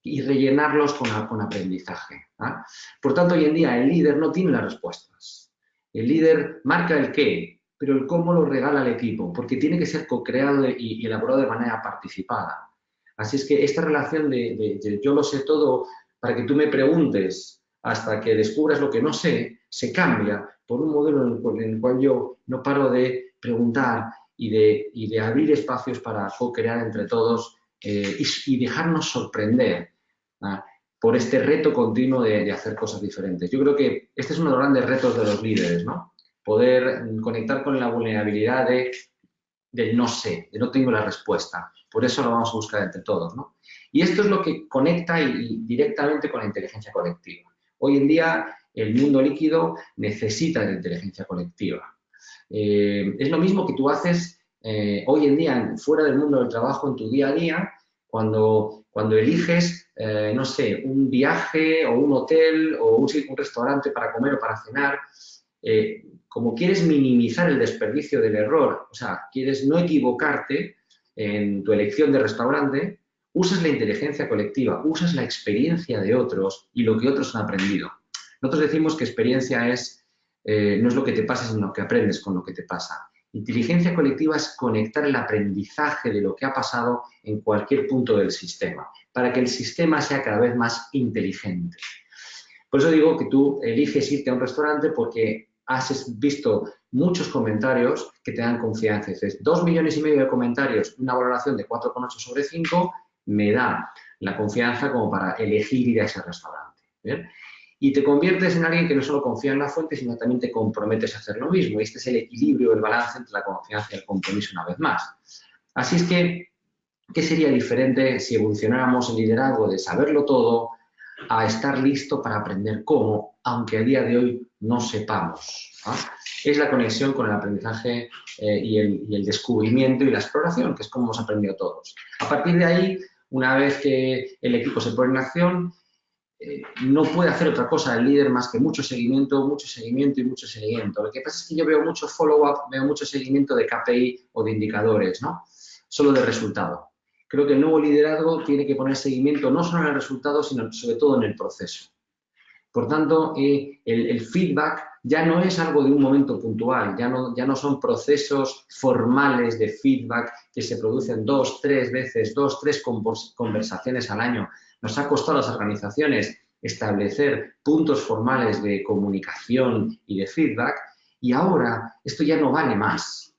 y rellenarlos con aprendizaje. ¿Ah? Por tanto, hoy en día el líder no tiene las respuestas. El líder marca el qué, pero el cómo lo regala al equipo, porque tiene que ser co-creado y elaborado de manera participada. Así es que esta relación de yo lo sé todo para que tú me preguntes hasta que descubras lo que no sé, se cambia por un modelo en el cual yo no paro de preguntar y de abrir espacios para co-crear entre todos y dejarnos sorprender por este reto continuo de hacer cosas diferentes. Yo creo que este es uno de los grandes retos de los líderes, ¿no? Poder conectar con la vulnerabilidad del no sé, de no tengo la respuesta. Por eso lo vamos a buscar entre todos, ¿no? Y esto es lo que conecta directamente con la inteligencia colectiva. Hoy en día el mundo líquido necesita de la inteligencia colectiva. Es lo mismo que tú haces hoy en día fuera del mundo del trabajo en tu día a día, cuando eliges, no sé, un viaje o un hotel o un restaurante para comer o para cenar, como quieres minimizar el desperdicio del error, o sea, quieres no equivocarte en tu elección de restaurante, usas la inteligencia colectiva, usas la experiencia de otros y lo que otros han aprendido. Nosotros decimos que experiencia no es lo que te pasa, sino lo que aprendes con lo que te pasa. Inteligencia colectiva es conectar el aprendizaje de lo que ha pasado en cualquier punto del sistema, para que el sistema sea cada vez más inteligente. Por eso digo que tú eliges irte a un restaurante porque has visto muchos comentarios que te dan confianza. Dices, 2,5 millones de comentarios, una valoración de 4,8 sobre 5, me da la confianza como para elegir ir a ese restaurante. ¿Bien? Y te conviertes en alguien que no solo confía en la fuente, sino también te comprometes a hacer lo mismo. Y este es el equilibrio, el balance entre la confianza y el compromiso una vez más. Así es que, ¿qué sería diferente si evolucionáramos el liderazgo de saberlo todo a estar listo para aprender cómo, aunque a día de hoy no sepamos? ¿Ah? Es la conexión con el aprendizaje y el descubrimiento y la exploración, que es como hemos aprendido todos. A partir de ahí, una vez que el equipo se pone en acción, no puede hacer otra cosa el líder más que mucho seguimiento y mucho seguimiento. Lo que pasa es que yo veo mucho follow-up, veo mucho seguimiento de KPI o de indicadores, ¿no? Solo de resultado. Creo que el nuevo liderazgo tiene que poner seguimiento no solo en el resultado, sino sobre todo en el proceso. Por tanto, el feedback ya no es algo de un momento puntual, ya no son procesos formales de feedback que se producen 2, 3 veces, 2, 3 conversaciones al año. Nos ha costado a las organizaciones establecer puntos formales de comunicación y de feedback y ahora esto ya no vale más.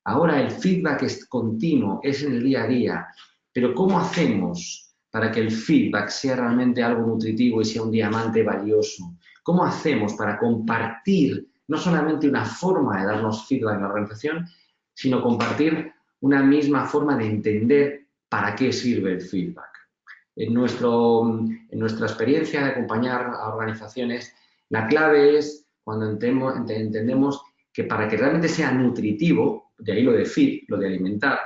Ahora el feedback es continuo, es en el día a día. Pero ¿cómo hacemos para que el feedback sea realmente algo nutritivo y sea un diamante valioso? ¿Cómo hacemos para compartir no solamente una forma de darnos feedback en la organización, sino compartir una misma forma de entender para qué sirve el feedback? En nuestra experiencia de acompañar a organizaciones, la clave es cuando entendemos que para que realmente sea nutritivo, de ahí lo de feed, lo de alimentar,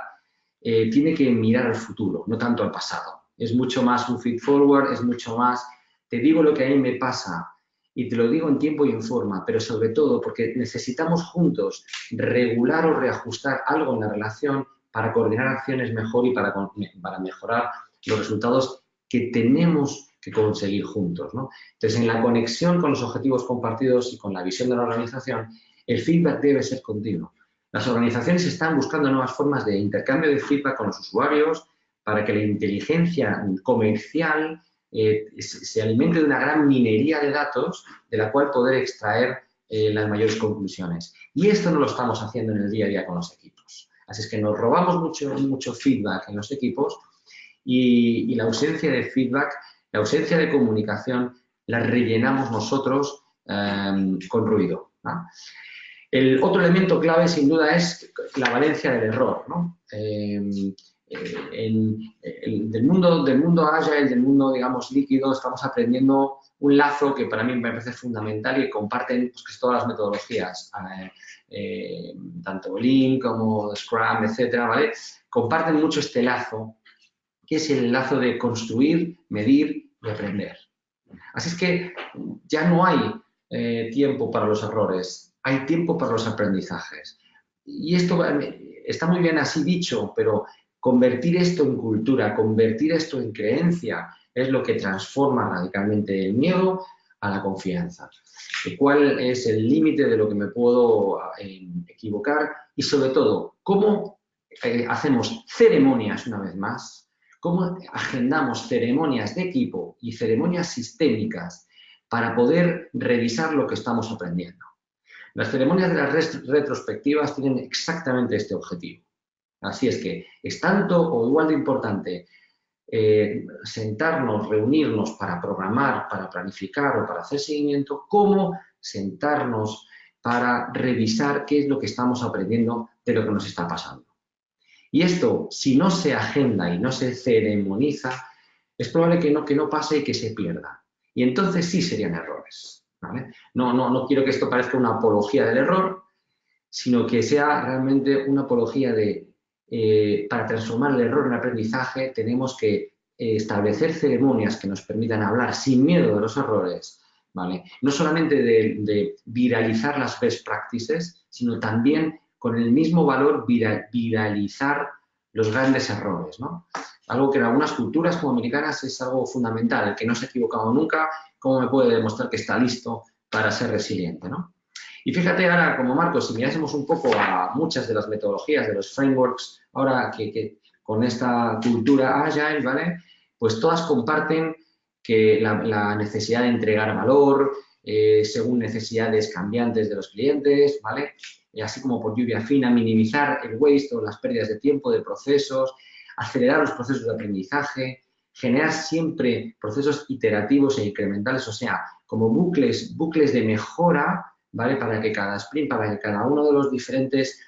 tiene que mirar al futuro, no tanto al pasado. Es mucho más un feed forward, es mucho más, te digo lo que a mí me pasa y te lo digo en tiempo y en forma, pero sobre todo porque necesitamos juntos regular o reajustar algo en la relación para coordinar acciones mejor y para mejorar los resultados que tenemos que conseguir juntos, ¿no? Entonces, en la conexión con los objetivos compartidos y con la visión de la organización, el feedback debe ser continuo. Las organizaciones están buscando nuevas formas de intercambio de feedback con los usuarios para que la inteligencia comercial se alimente de una gran minería de datos de la cual poder extraer las mayores conclusiones. Y esto no lo estamos haciendo en el día a día con los equipos. Así es que nos robamos mucho feedback en los equipos y la ausencia de feedback, la ausencia de comunicación, la rellenamos nosotros con ruido, ¿no? El otro elemento clave, sin duda, es la valencia del error, ¿no? Del mundo agile, del mundo, digamos, líquido, estamos aprendiendo un lazo que para mí me parece fundamental y comparten pues, todas las metodologías, tanto Lean como Scrum, etcétera, ¿vale? Comparten mucho este lazo, que es el lazo de construir, medir y aprender. Así es que ya no hay tiempo para los errores, hay tiempo para los aprendizajes. Y esto está muy bien así dicho, pero convertir esto en cultura, convertir esto en creencia, es lo que transforma radicalmente el miedo a la confianza. ¿Cuál es el límite de lo que me puedo equivocar? Y sobre todo, ¿cómo hacemos ceremonias una vez más? ¿Cómo agendamos ceremonias de equipo y ceremonias sistémicas para poder revisar lo que estamos aprendiendo? Las ceremonias de las retrospectivas tienen exactamente este objetivo. Así es que es tanto o igual de importante sentarnos, reunirnos para programar, para planificar o para hacer seguimiento, como sentarnos para revisar qué es lo que estamos aprendiendo de lo que nos está pasando. Y esto, si no se agenda y no se ceremoniza, es probable que no pase y que se pierda. Y entonces sí serían errores, ¿vale? No quiero que esto parezca una apología del error, sino que sea realmente una apología de, para transformar el error en aprendizaje, tenemos que establecer ceremonias que nos permitan hablar sin miedo de los errores, ¿vale? No solamente de viralizar las best practices, sino también con el mismo valor viralizar los grandes errores, ¿no? Algo que en algunas culturas como americanas es algo fundamental. El que no se ha equivocado nunca, ¿cómo me puede demostrar que está listo para ser resiliente, ¿no? Y fíjate ahora, como marco, si mirásemos un poco a muchas de las metodologías, de los frameworks, ahora que con esta cultura agile, ¿vale? Pues todas comparten que la necesidad de entregar valor, según necesidades cambiantes de los clientes, ¿vale? Así como por lluvia fina, minimizar el waste o las pérdidas de tiempo de procesos, acelerar los procesos de aprendizaje, generar siempre procesos iterativos e incrementales, o sea, como bucles de mejora, ¿vale? Para que cada sprint, para que cada uno de los diferentes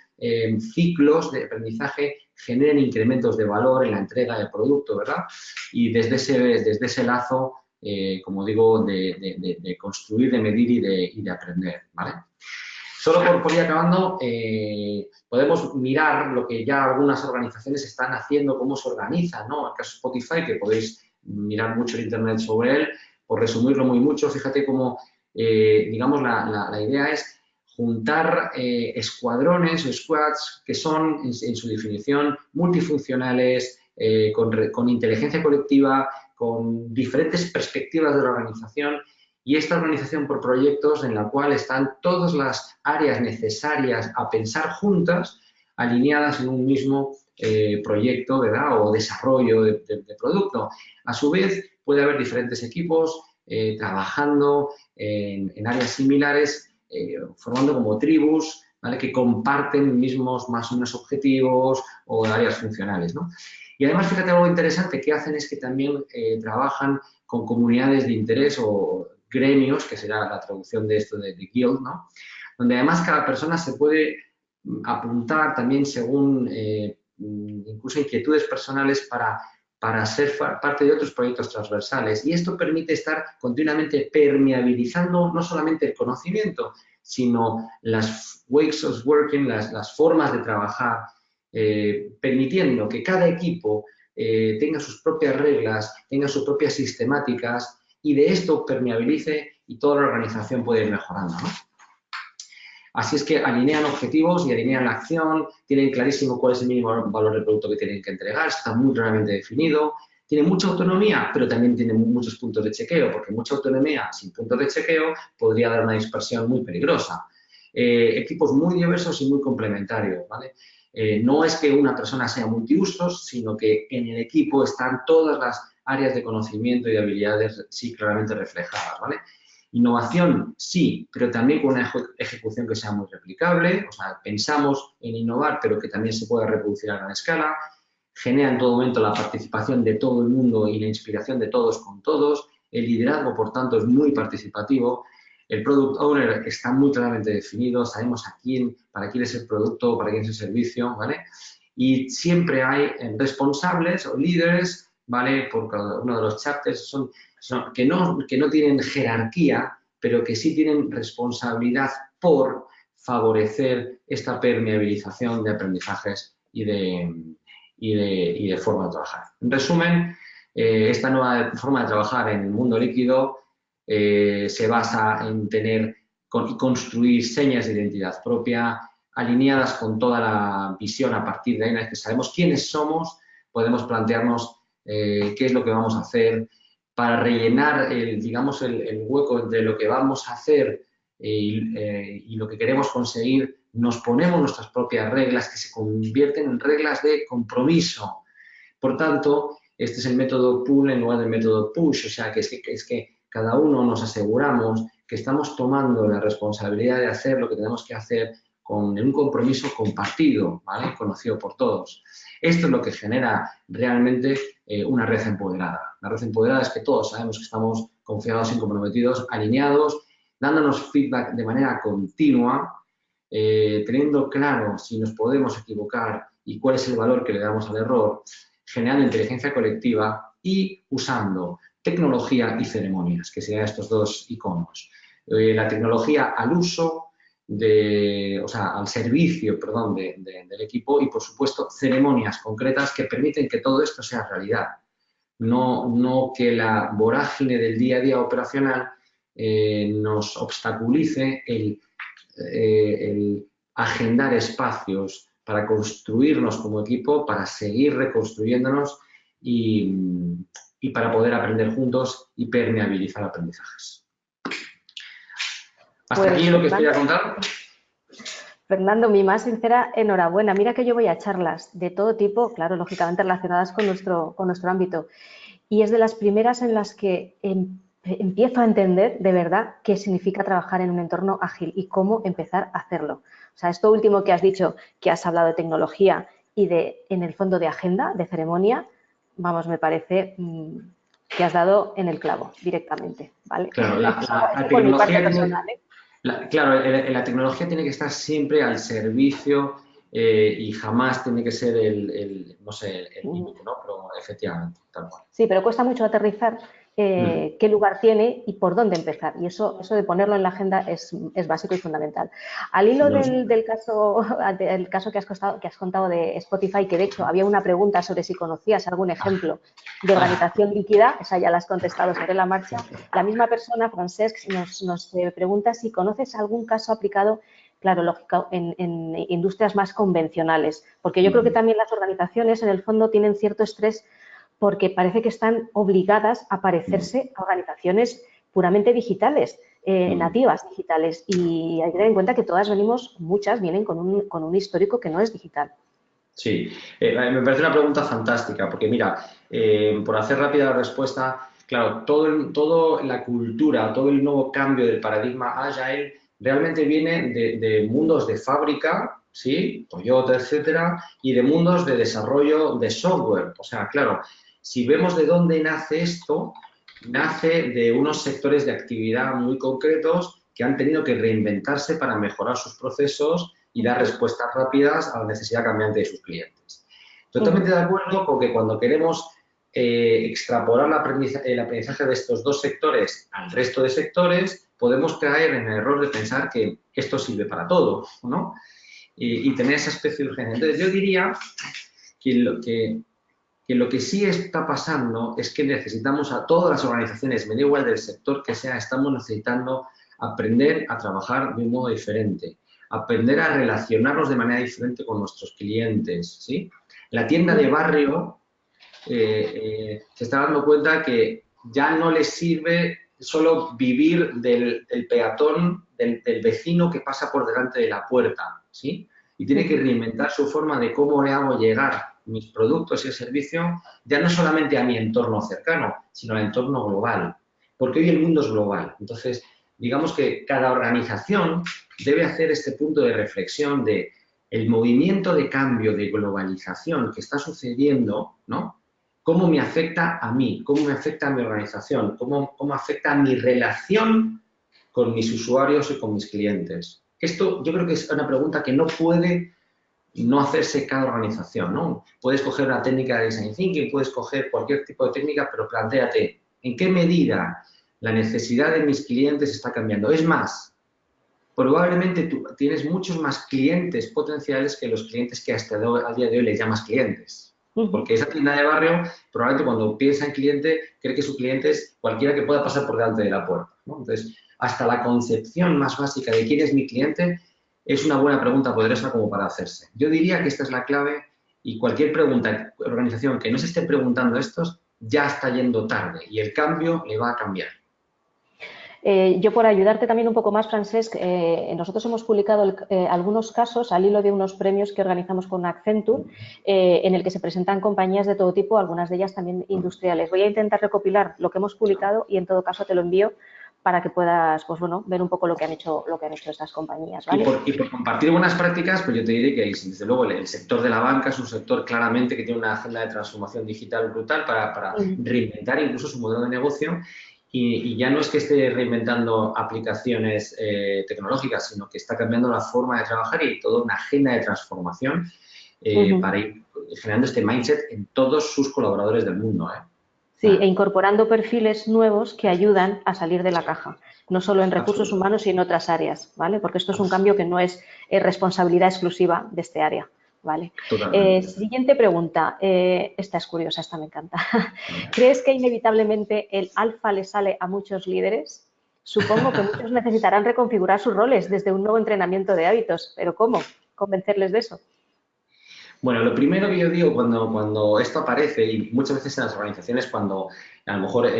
ciclos de aprendizaje generen incrementos de valor en la entrega del producto, ¿verdad? Y desde ese lazo, como digo, de construir, de medir y de aprender, ¿vale? Solo por ir acabando, podemos mirar lo que ya algunas organizaciones están haciendo, cómo se organizan, ¿no? El caso Spotify, que podéis mirar mucho en Internet sobre él, por resumirlo muy mucho, fíjate cómo, digamos, la idea es juntar escuadrones o squads que son, en su definición, multifuncionales, con inteligencia colectiva, con diferentes perspectivas de la organización, y esta organización por proyectos en la cual están todas las áreas necesarias a pensar juntas, alineadas en un mismo proyecto, ¿verdad? O desarrollo de producto. A su vez, puede haber diferentes equipos trabajando en áreas similares, formando como tribus, ¿vale? Que comparten mismos más o menos objetivos o áreas funcionales, ¿no? Y además, fíjate, algo interesante que hacen es que también trabajan con comunidades de interés o gremios, que será la traducción de esto de guild, ¿no? Donde además cada persona se puede apuntar también según incluso inquietudes personales para ser parte de otros proyectos transversales. Y esto permite estar continuamente permeabilizando no solamente el conocimiento, sino las ways of working, las formas de trabajar, permitiendo que cada equipo tenga sus propias reglas, tenga sus propias sistemáticas, y de esto permeabilice y toda la organización puede ir mejorando, ¿no? Así es que alinean objetivos y alinean la acción, tienen clarísimo cuál es el mínimo valor del producto que tienen que entregar, está muy claramente definido, tienen mucha autonomía, pero también tienen muchos puntos de chequeo, porque mucha autonomía sin puntos de chequeo podría dar una dispersión muy peligrosa. Equipos muy diversos y muy complementarios, ¿vale? No es que una persona sea multiusos, sino que en el equipo están todas las áreas de conocimiento y de habilidades sí claramente reflejadas, ¿vale? Innovación, sí, pero también con una ejecución que sea muy replicable, o sea, pensamos en innovar, pero que también se pueda reproducir a gran escala. genera en todo momento la participación de todo el mundo y la inspiración de todos con todos. El liderazgo, por tanto, es muy participativo. El Product Owner está muy claramente definido, sabemos para quién es el producto, para quién es el servicio, ¿vale? Y siempre hay responsables o líderes, ¿vale? Por cada uno de los chapters que no tienen jerarquía, pero que sí tienen responsabilidad por favorecer esta permeabilización de aprendizajes y de forma de trabajar. En resumen, esta nueva forma de trabajar en el mundo líquido se basa en tener y construir señas de identidad propia alineadas con toda la visión. A partir de ahí, una vez que sabemos quiénes somos, podemos plantearnos qué es lo que vamos a hacer para rellenar digamos, el hueco entre lo que vamos a hacer y lo que queremos conseguir. Nos ponemos nuestras propias reglas que se convierten en reglas de compromiso. Por tanto, este es el método pull en lugar del método push, o sea, que es que cada uno nos aseguramos que estamos tomando la responsabilidad de hacer lo que tenemos que hacer con un compromiso compartido, ¿vale? Conocido por todos. Esto es lo que genera realmente una red empoderada. La red empoderada es que todos sabemos que estamos confiados y comprometidos, alineados, dándonos feedback de manera continua, teniendo claro si nos podemos equivocar y cuál es el valor que le damos al error, generando inteligencia colectiva y usando tecnología y ceremonias, que serían estos dos iconos. La tecnología al uso, al servicio, perdón, del equipo y, por supuesto, ceremonias concretas que permiten que todo esto sea realidad. No que la vorágine del día a día operacional nos obstaculice el agendar espacios para construirnos como equipo, para seguir reconstruyéndonos y para poder aprender juntos y permeabilizar aprendizajes. Hasta Pues, aquí lo que os quería contar. Fernando, mi más sincera enhorabuena. Mira que yo voy a charlas de todo tipo, claro, lógicamente relacionadas con nuestro ámbito. Y es de las primeras en las que empiezo a entender de verdad qué significa trabajar en un entorno ágil y cómo empezar a hacerlo. O sea, esto último que has dicho, que has hablado de tecnología y en el fondo de agenda, de ceremonia, vamos, me parece que has dado en el clavo directamente, ¿vale? Claro, la Eso por mi tecnología parte personal, ¿eh? La tecnología tiene que estar siempre al servicio y jamás tiene que ser el límite, ¿no? Pero efectivamente, tal cual. Sí, pero cuesta mucho aterrizar qué lugar tiene y por dónde empezar. Y eso de ponerlo en la agenda es básico y fundamental. Al hilo del caso que has contado de Spotify, que de hecho había una pregunta sobre si conocías algún ejemplo de organización líquida, esa ya la has contestado sobre la marcha. La misma persona, Francesc, nos pregunta si conoces algún caso aplicado, claro, lógico, en industrias más convencionales, porque yo creo que también las organizaciones en el fondo tienen cierto estrés porque parece que están obligadas a parecerse a organizaciones puramente digitales, nativas digitales, y hay que tener en cuenta que muchas vienen con un histórico que no es digital. Sí, me parece una pregunta fantástica, porque mira, por hacer rápida la respuesta, claro, toda la cultura, todo el nuevo cambio del paradigma Agile realmente viene de mundos de fábrica, ¿sí? Toyota, etcétera, y de mundos de desarrollo de software. O sea, claro, si vemos de dónde nace esto, nace de unos sectores de actividad muy concretos que han tenido que reinventarse para mejorar sus procesos y dar respuestas rápidas a la necesidad cambiante de sus clientes. Totalmente de acuerdo con que cuando queremos extrapolar el aprendizaje de estos dos sectores al resto de sectores, podemos caer en el error de pensar que esto sirve para todo, ¿no? Y tener esa especie de urgencia. Entonces, yo diría que lo que sí está pasando es que necesitamos a todas las organizaciones, me da igual del sector que sea, estamos necesitando aprender a trabajar de un modo diferente, aprender a relacionarnos de manera diferente con nuestros clientes, ¿sí? La tienda de barrio se está dando cuenta que ya no les sirve solo vivir del peatón, del vecino que pasa por delante de la puerta, ¿sí? Y tiene que reinventar su forma de cómo le hago llegar mis productos y el servicio ya no solamente a mi entorno cercano, sino al entorno global, porque hoy el mundo es global. Entonces, digamos que cada organización debe hacer este punto de reflexión de el movimiento de cambio, de globalización que está sucediendo, ¿no? ¿Cómo me afecta a mí? ¿Cómo me afecta a mi organización? ¿Cómo afecta a mi relación con mis usuarios y con mis clientes? Esto yo creo que es una pregunta que no puede no hacerse cada organización, ¿no? Puedes coger una técnica de Design Thinking, puedes coger cualquier tipo de técnica, pero plantéate, ¿en qué medida la necesidad de mis clientes está cambiando? Es más, probablemente tú tienes muchos más clientes potenciales que los clientes que hasta el día de hoy les llamas clientes. Porque esa tienda de barrio, probablemente cuando piensa en cliente, cree que su cliente es cualquiera que pueda pasar por delante de la puerta, ¿no? Entonces, hasta la concepción más básica de quién es mi cliente es una buena pregunta poderosa como para hacerse. Yo diría que esta es la clave y cualquier pregunta, organización que no se esté preguntando estos, ya está yendo tarde y el cambio le va a cambiar. Yo, por ayudarte también un poco más, Francesc, nosotros hemos publicado algunos casos al hilo de unos premios que organizamos con Accenture, en el que se presentan compañías de todo tipo, algunas de ellas también industriales. Voy a intentar recopilar lo que hemos publicado y, en todo caso, te lo envío para que puedas, pues bueno, ver un poco lo que han hecho estas compañías, ¿vale? Y por compartir buenas prácticas, pues yo te diré que desde luego el sector de la banca es un sector claramente que tiene una agenda de transformación digital brutal para reinventar incluso su modelo de negocio y ya no es que esté reinventando aplicaciones tecnológicas, sino que está cambiando la forma de trabajar y toda una agenda de transformación para ir generando este mindset en todos sus colaboradores del mundo, ¿eh? Sí, e incorporando perfiles nuevos que ayudan a salir de la caja, no solo en recursos humanos, sino en otras áreas, ¿vale? Porque esto es un cambio que no es responsabilidad exclusiva de este área, ¿vale? Siguiente pregunta, esta es curiosa, esta me encanta. ¿Crees que inevitablemente el alfa le sale a muchos líderes? Supongo que muchos necesitarán reconfigurar sus roles desde un nuevo entrenamiento de hábitos, pero ¿cómo convencerles de eso? Bueno, lo primero que yo digo cuando esto aparece, y muchas veces en las organizaciones cuando a lo mejor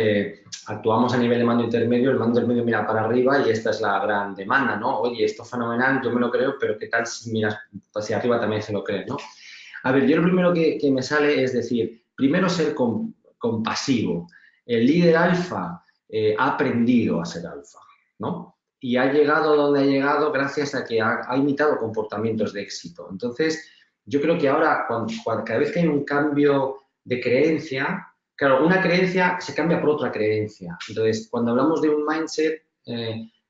actuamos a nivel de mando intermedio, el mando intermedio mira para arriba y esta es la gran demanda, ¿no? Oye, esto es fenomenal, yo me lo creo, pero ¿qué tal si miras hacia arriba también se lo creen, ¿no? A ver, yo lo primero que me sale es decir, primero ser compasivo. El líder alfa ha aprendido a ser alfa, ¿no? Y ha llegado donde ha llegado gracias a que ha imitado comportamientos de éxito. Entonces, yo creo que ahora, cada vez que hay un cambio de creencia, claro, una creencia se cambia por otra creencia. Entonces, cuando hablamos de un mindset,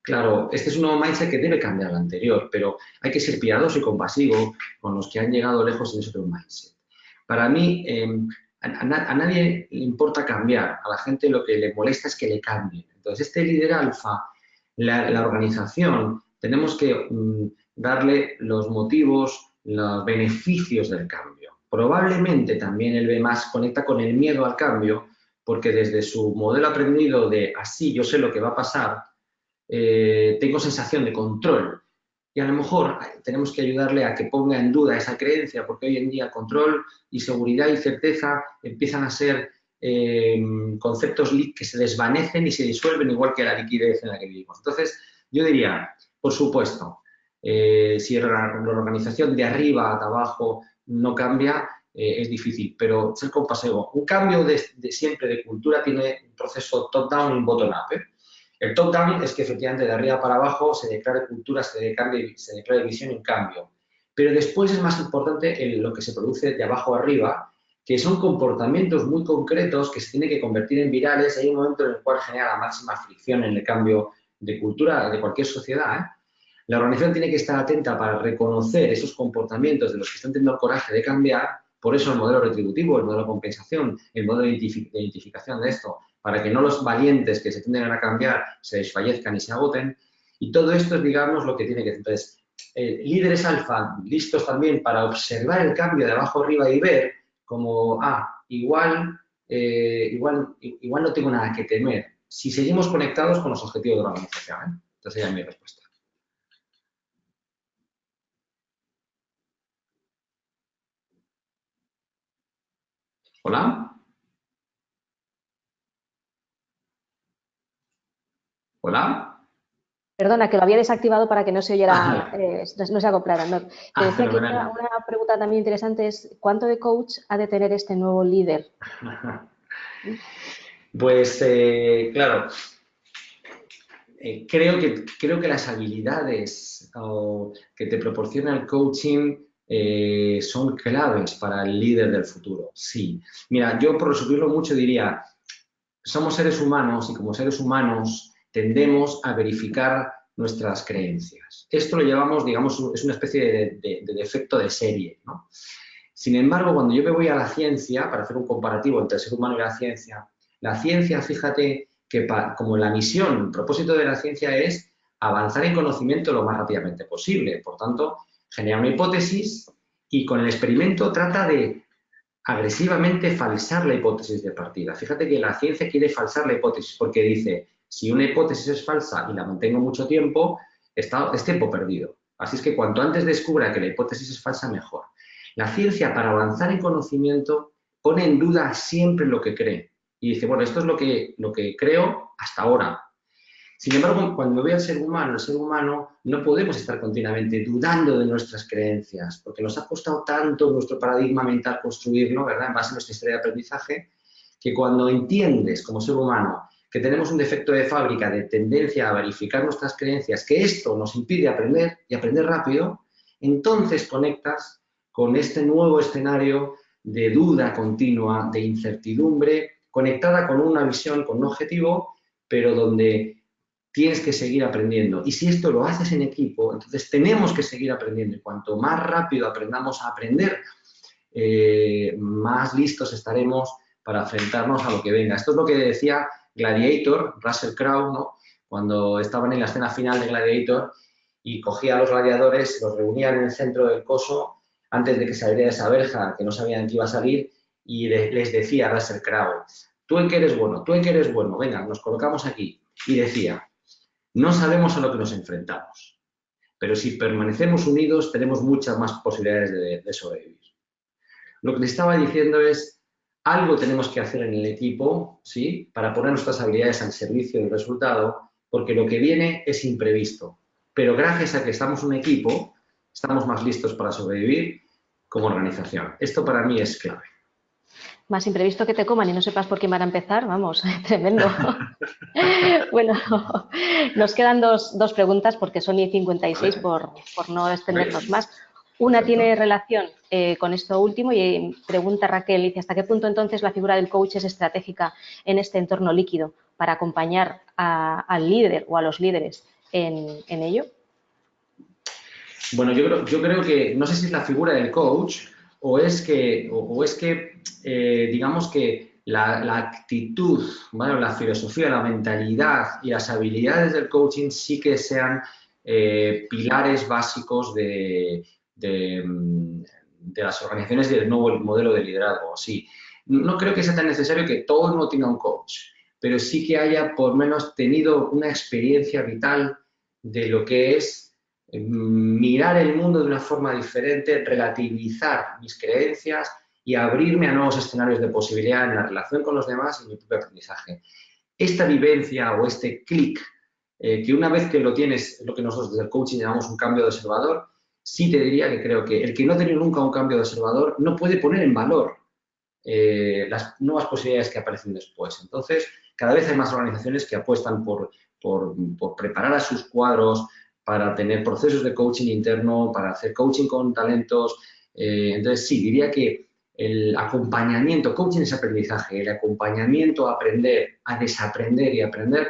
claro, este es un nuevo mindset que debe cambiar al anterior, pero hay que ser piadoso y compasivo con los que han llegado lejos en ese otro mindset. Para mí, a nadie le importa cambiar, a la gente lo que le molesta es que le cambien. Entonces, este líder alfa, la organización, tenemos que darle los motivos, los beneficios del cambio. Probablemente también él conecta con el miedo al cambio, porque desde su modelo aprendido de así yo sé lo que va a pasar, tengo sensación de control. Y a lo mejor tenemos que ayudarle a que ponga en duda esa creencia, porque hoy en día control y seguridad y certeza empiezan a ser conceptos que se desvanecen y se disuelven igual que la liquidez en la que vivimos. Entonces, yo diría, por supuesto, si la organización de arriba a abajo no cambia, es difícil, pero ser compasivo. Un cambio siempre de cultura tiene un proceso top-down y un bottom-up, ¿eh? El top-down es que efectivamente de arriba para abajo se declare cultura, se declare visión y un cambio. Pero después es más importante lo que se produce de abajo arriba, que son comportamientos muy concretos que se tienen que convertir en virales. Hay un momento en el cual genera la máxima fricción en el cambio de cultura de cualquier sociedad, ¿eh? La organización tiene que estar atenta para reconocer esos comportamientos de los que están teniendo el coraje de cambiar. Por eso el modelo retributivo, el modelo de compensación, el modelo de identificación de esto, para que no los valientes que se tienden a cambiar se desfallezcan y se agoten. Y todo esto es, digamos, lo que tiene que... Entonces, líderes alfa listos también para observar el cambio de abajo arriba y ver como, igual no tengo nada que temer si seguimos conectados con los objetivos de la organización, ¿eh? Entonces, esa es mi respuesta. ¿Hola? ¿Hola? Perdona, que lo había desactivado para que no se oyera, no se acoplara. No. Te decía que Fenomenal. una pregunta también interesante es, ¿cuánto de coach ha de tener este nuevo líder? Pues, claro, creo que las habilidades que te proporciona el coaching son claves para el líder del futuro. Sí. Mira, yo por resumirlo mucho diría, somos seres humanos y como seres humanos tendemos a verificar nuestras creencias. Esto lo llevamos, digamos, es una especie de defecto de serie, ¿no? Sin embargo, cuando yo me voy a la ciencia, para hacer un comparativo entre el ser humano y la ciencia, fíjate que como la misión, el propósito de la ciencia es avanzar en conocimiento lo más rápidamente posible. Por tanto, genera una hipótesis y con el experimento trata de agresivamente falsar la hipótesis de partida. Fíjate que la ciencia quiere falsar la hipótesis porque dice, si una hipótesis es falsa y la mantengo mucho tiempo, es tiempo perdido. Así es que cuanto antes descubra que la hipótesis es falsa, mejor. La ciencia, para avanzar en conocimiento, pone en duda siempre lo que cree. Y dice, bueno, esto es lo que creo hasta ahora. Sin embargo, cuando veo al ser humano no podemos estar continuamente dudando de nuestras creencias, porque nos ha costado tanto nuestro paradigma mental construirlo, ¿verdad?, en base a nuestra historia de aprendizaje, que cuando entiendes como ser humano que tenemos un defecto de fábrica de tendencia a verificar nuestras creencias, que esto nos impide aprender y aprender rápido, entonces conectas con este nuevo escenario de duda continua, de incertidumbre, conectada con una visión, con un objetivo, pero donde tienes que seguir aprendiendo. Y si esto lo haces en equipo, entonces tenemos que seguir aprendiendo. Y cuanto más rápido aprendamos a aprender, más listos estaremos para enfrentarnos a lo que venga. Esto es lo que decía Gladiator, Russell Crowe, ¿no?, cuando estaban en la escena final de Gladiator y cogía a los gladiadores, los reunían en el centro del coso antes de que saliera esa verja, que no sabían que iba a salir, y les decía a Russell Crowe, ¿tú en qué eres bueno? ¿Tú en qué eres bueno? Venga, nos colocamos aquí. Y decía, no sabemos a lo que nos enfrentamos, pero si permanecemos unidos tenemos muchas más posibilidades de sobrevivir. Lo que le estaba diciendo es, algo tenemos que hacer en el equipo, ¿sí?, para poner nuestras habilidades al servicio del resultado, porque lo que viene es imprevisto. Pero gracias a que estamos un equipo, estamos más listos para sobrevivir como organización. Esto para mí es clave. Más imprevisto que te coman y no sepas por qué van a empezar, vamos, tremendo. Bueno, nos quedan dos preguntas porque son 10:56 por no extendernos más. Una tiene relación con esto último y pregunta Raquel, dice, ¿hasta qué punto entonces la figura del coach es estratégica en este entorno líquido para acompañar al líder o a los líderes en ello? Bueno, yo creo que, no sé si es la figura del coach o es que digamos que la actitud, ¿vale?, la filosofía, la mentalidad y las habilidades del coaching sí que sean pilares básicos de las organizaciones y del nuevo modelo de liderazgo. Sí, no creo que sea tan necesario que todo el mundo tenga un coach, pero sí que haya por lo menos tenido una experiencia vital de lo que es mirar el mundo de una forma diferente, relativizar mis creencias y abrirme a nuevos escenarios de posibilidad en la relación con los demás y en mi propio aprendizaje. Esta vivencia o este clic, que una vez que lo tienes, es lo que nosotros desde el coaching llamamos un cambio de observador, sí te diría que creo que el que no ha tenido nunca un cambio de observador no puede poner en valor las nuevas posibilidades que aparecen después. Entonces, cada vez hay más organizaciones que apuestan por preparar a sus cuadros para tener procesos de coaching interno, para hacer coaching con talentos. Entonces, sí, diría que el acompañamiento, coaching es aprendizaje, el acompañamiento a aprender, a desaprender y aprender,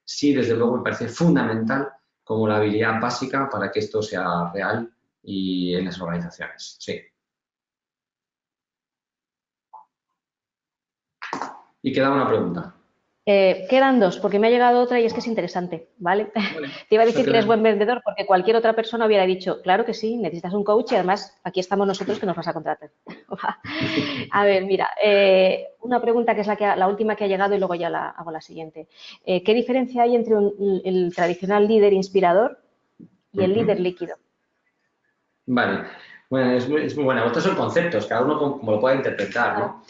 sí, desde luego me parece fundamental como la habilidad básica para que esto sea real y en las organizaciones, sí. Y queda una pregunta. Quedan dos, porque me ha llegado otra y es que es interesante, ¿vale? Vale. Te iba a decir que eres buen vendedor porque cualquier otra persona hubiera dicho, claro que sí, necesitas un coach y además aquí estamos nosotros que nos vas a contratar. A ver, mira, una pregunta que es la última que ha llegado y luego ya hago la siguiente. ¿Qué diferencia hay entre el tradicional líder inspirador y el líder líquido? Vale, bueno, es muy buena. Estos son conceptos, cada uno como lo pueda interpretar, ¿no?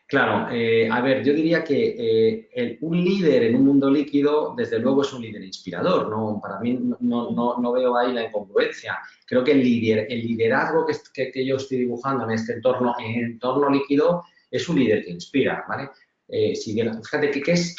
Claro, a ver, yo diría que un líder en un mundo líquido, desde luego, es un líder inspirador, ¿no? Para mí no veo ahí la incongruencia. Creo que el liderazgo que yo estoy dibujando en este entorno líquido, es un líder que inspira, ¿vale? Fíjate, ¿qué es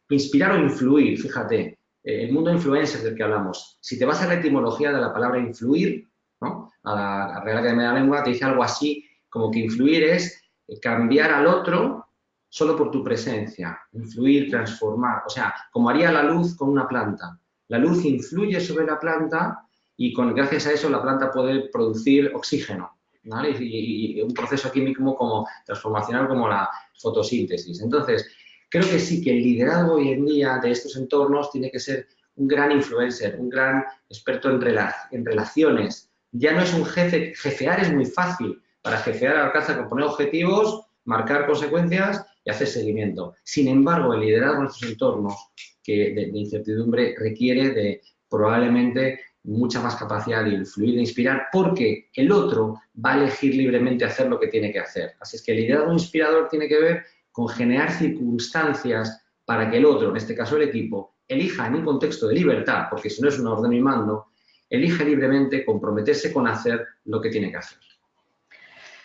inspirar o influir? Fíjate, el mundo influencer del que hablamos. Si te vas a la etimología de la palabra influir, ¿no? A la Real Academia de la Lengua te dice algo así, como que influir es cambiar al otro solo por tu presencia, influir, transformar, o sea, como haría la luz con una planta. La luz influye sobre la planta y gracias a eso la planta puede producir oxígeno, ¿vale? Y un proceso químico como transformacional como la fotosíntesis. Entonces, creo que sí que el liderazgo hoy en día de estos entornos tiene que ser un gran influencer, un gran experto en relaciones. Ya no es un jefe, jefear es muy fácil. Para jefear alcanza con poner objetivos, marcar consecuencias y hacer seguimiento. Sin embargo, el liderazgo en estos entornos de incertidumbre requiere de probablemente mucha más capacidad de influir, de inspirar, porque el otro va a elegir libremente hacer lo que tiene que hacer. Así es que el liderazgo inspirador tiene que ver con generar circunstancias para que el otro, en este caso el equipo, elija en un contexto de libertad, porque si no es un orden y mando, elige libremente comprometerse con hacer lo que tiene que hacer.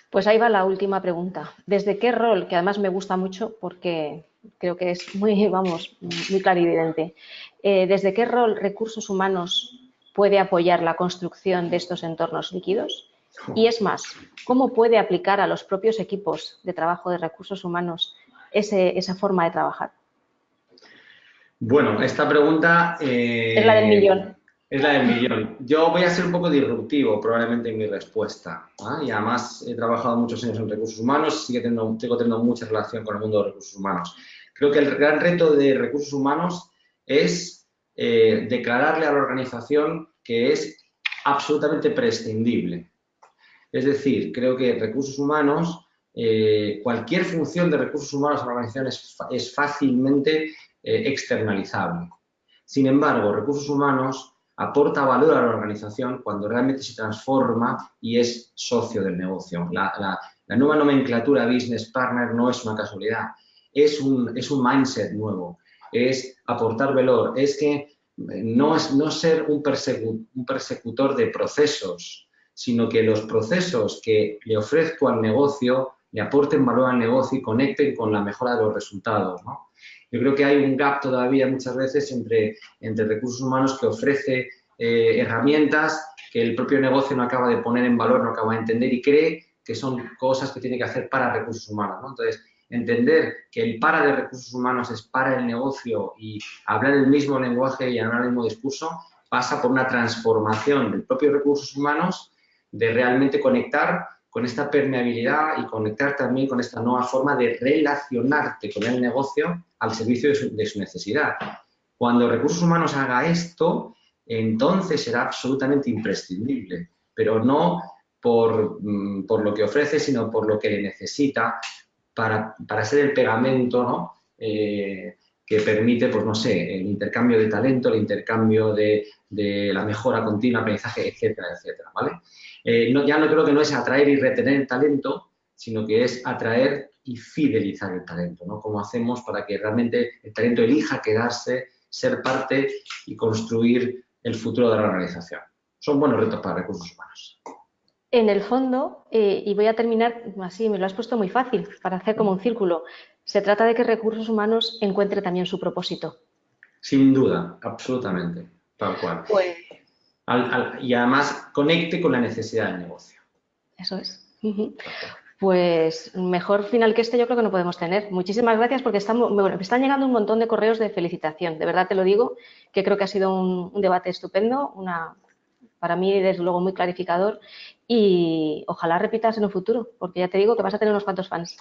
Pues ahí va la última pregunta. ¿Desde qué rol, que además me gusta mucho porque creo que es muy, vamos, muy clarividente, desde qué rol recursos humanos puede apoyar la construcción de estos entornos líquidos? Y es más, ¿cómo puede aplicar a los propios equipos de trabajo de recursos humanos esa forma de trabajar? Bueno, esta pregunta Es la del millón. es la del millón. Yo voy a ser un poco disruptivo probablemente en mi respuesta, ¿ah? Y además he trabajado muchos años en recursos humanos, sigo teniendo mucha relación con el mundo de recursos humanos. Creo que el gran reto de recursos humanos es declararle a la organización que es absolutamente prescindible. Es decir, creo que recursos humanos, cualquier función de recursos humanos en la organización es fácilmente externalizable. Sin embargo, recursos humanos aporta valor a la organización cuando realmente se transforma y es socio del negocio. La nueva nomenclatura Business Partner no es una casualidad, es un mindset nuevo, es aportar valor, es que no ser un persecutor de procesos, sino que los procesos que le ofrezco al negocio le aporten valor al negocio y conecten con la mejora de los resultados, ¿no? Yo creo que hay un gap todavía muchas veces entre recursos humanos que ofrece herramientas que el propio negocio no acaba de poner en valor, no acaba de entender y cree que son cosas que tiene que hacer para recursos humanos, ¿no? Entonces, entender que el para de recursos humanos es para el negocio y hablar el mismo lenguaje y hablar el mismo discurso pasa por una transformación del propio recursos humanos, de realmente conectar con esta permeabilidad y conectar también con esta nueva forma de relacionarte con el negocio al servicio de su necesidad. Cuando recursos humanos haga esto, entonces será absolutamente imprescindible, pero no por lo que ofrece, sino por lo que le necesita para ser el pegamento, ¿no? Que permite, pues no sé, el intercambio de talento, el intercambio de la mejora continua, aprendizaje, etcétera, etcétera, ¿vale? Ya no creo que no es atraer y retener el talento, sino que es atraer y fidelizar el talento, ¿no? Cómo hacemos para que realmente el talento elija quedarse, ser parte y construir el futuro de la organización. Son buenos retos para recursos humanos. En el fondo, y voy a terminar así, me lo has puesto muy fácil, para hacer como un círculo, se trata de que recursos humanos encuentre también su propósito. Sin duda, absolutamente, tal cual. Pues Y además conecte con la necesidad del negocio. eso es. Pues mejor final que este yo creo que no podemos tener. Muchísimas gracias porque me están llegando un montón de correos de felicitación. De verdad te lo digo, que creo que ha sido un debate estupendo, para mí desde luego muy clarificador y ojalá repitas en un futuro, porque ya te digo que vas a tener unos cuantos fans.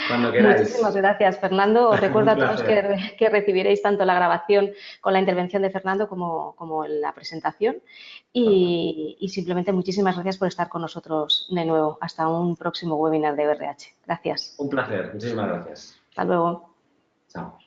Cuando queráis. Muchísimas gracias, Fernando. Os recuerdo a todos que recibiréis tanto la grabación con la intervención de Fernando como la presentación. Y simplemente muchísimas gracias por estar con nosotros de nuevo. Hasta un próximo webinar de BRH. Gracias. Un placer. Muchísimas gracias. Hasta luego. Chao.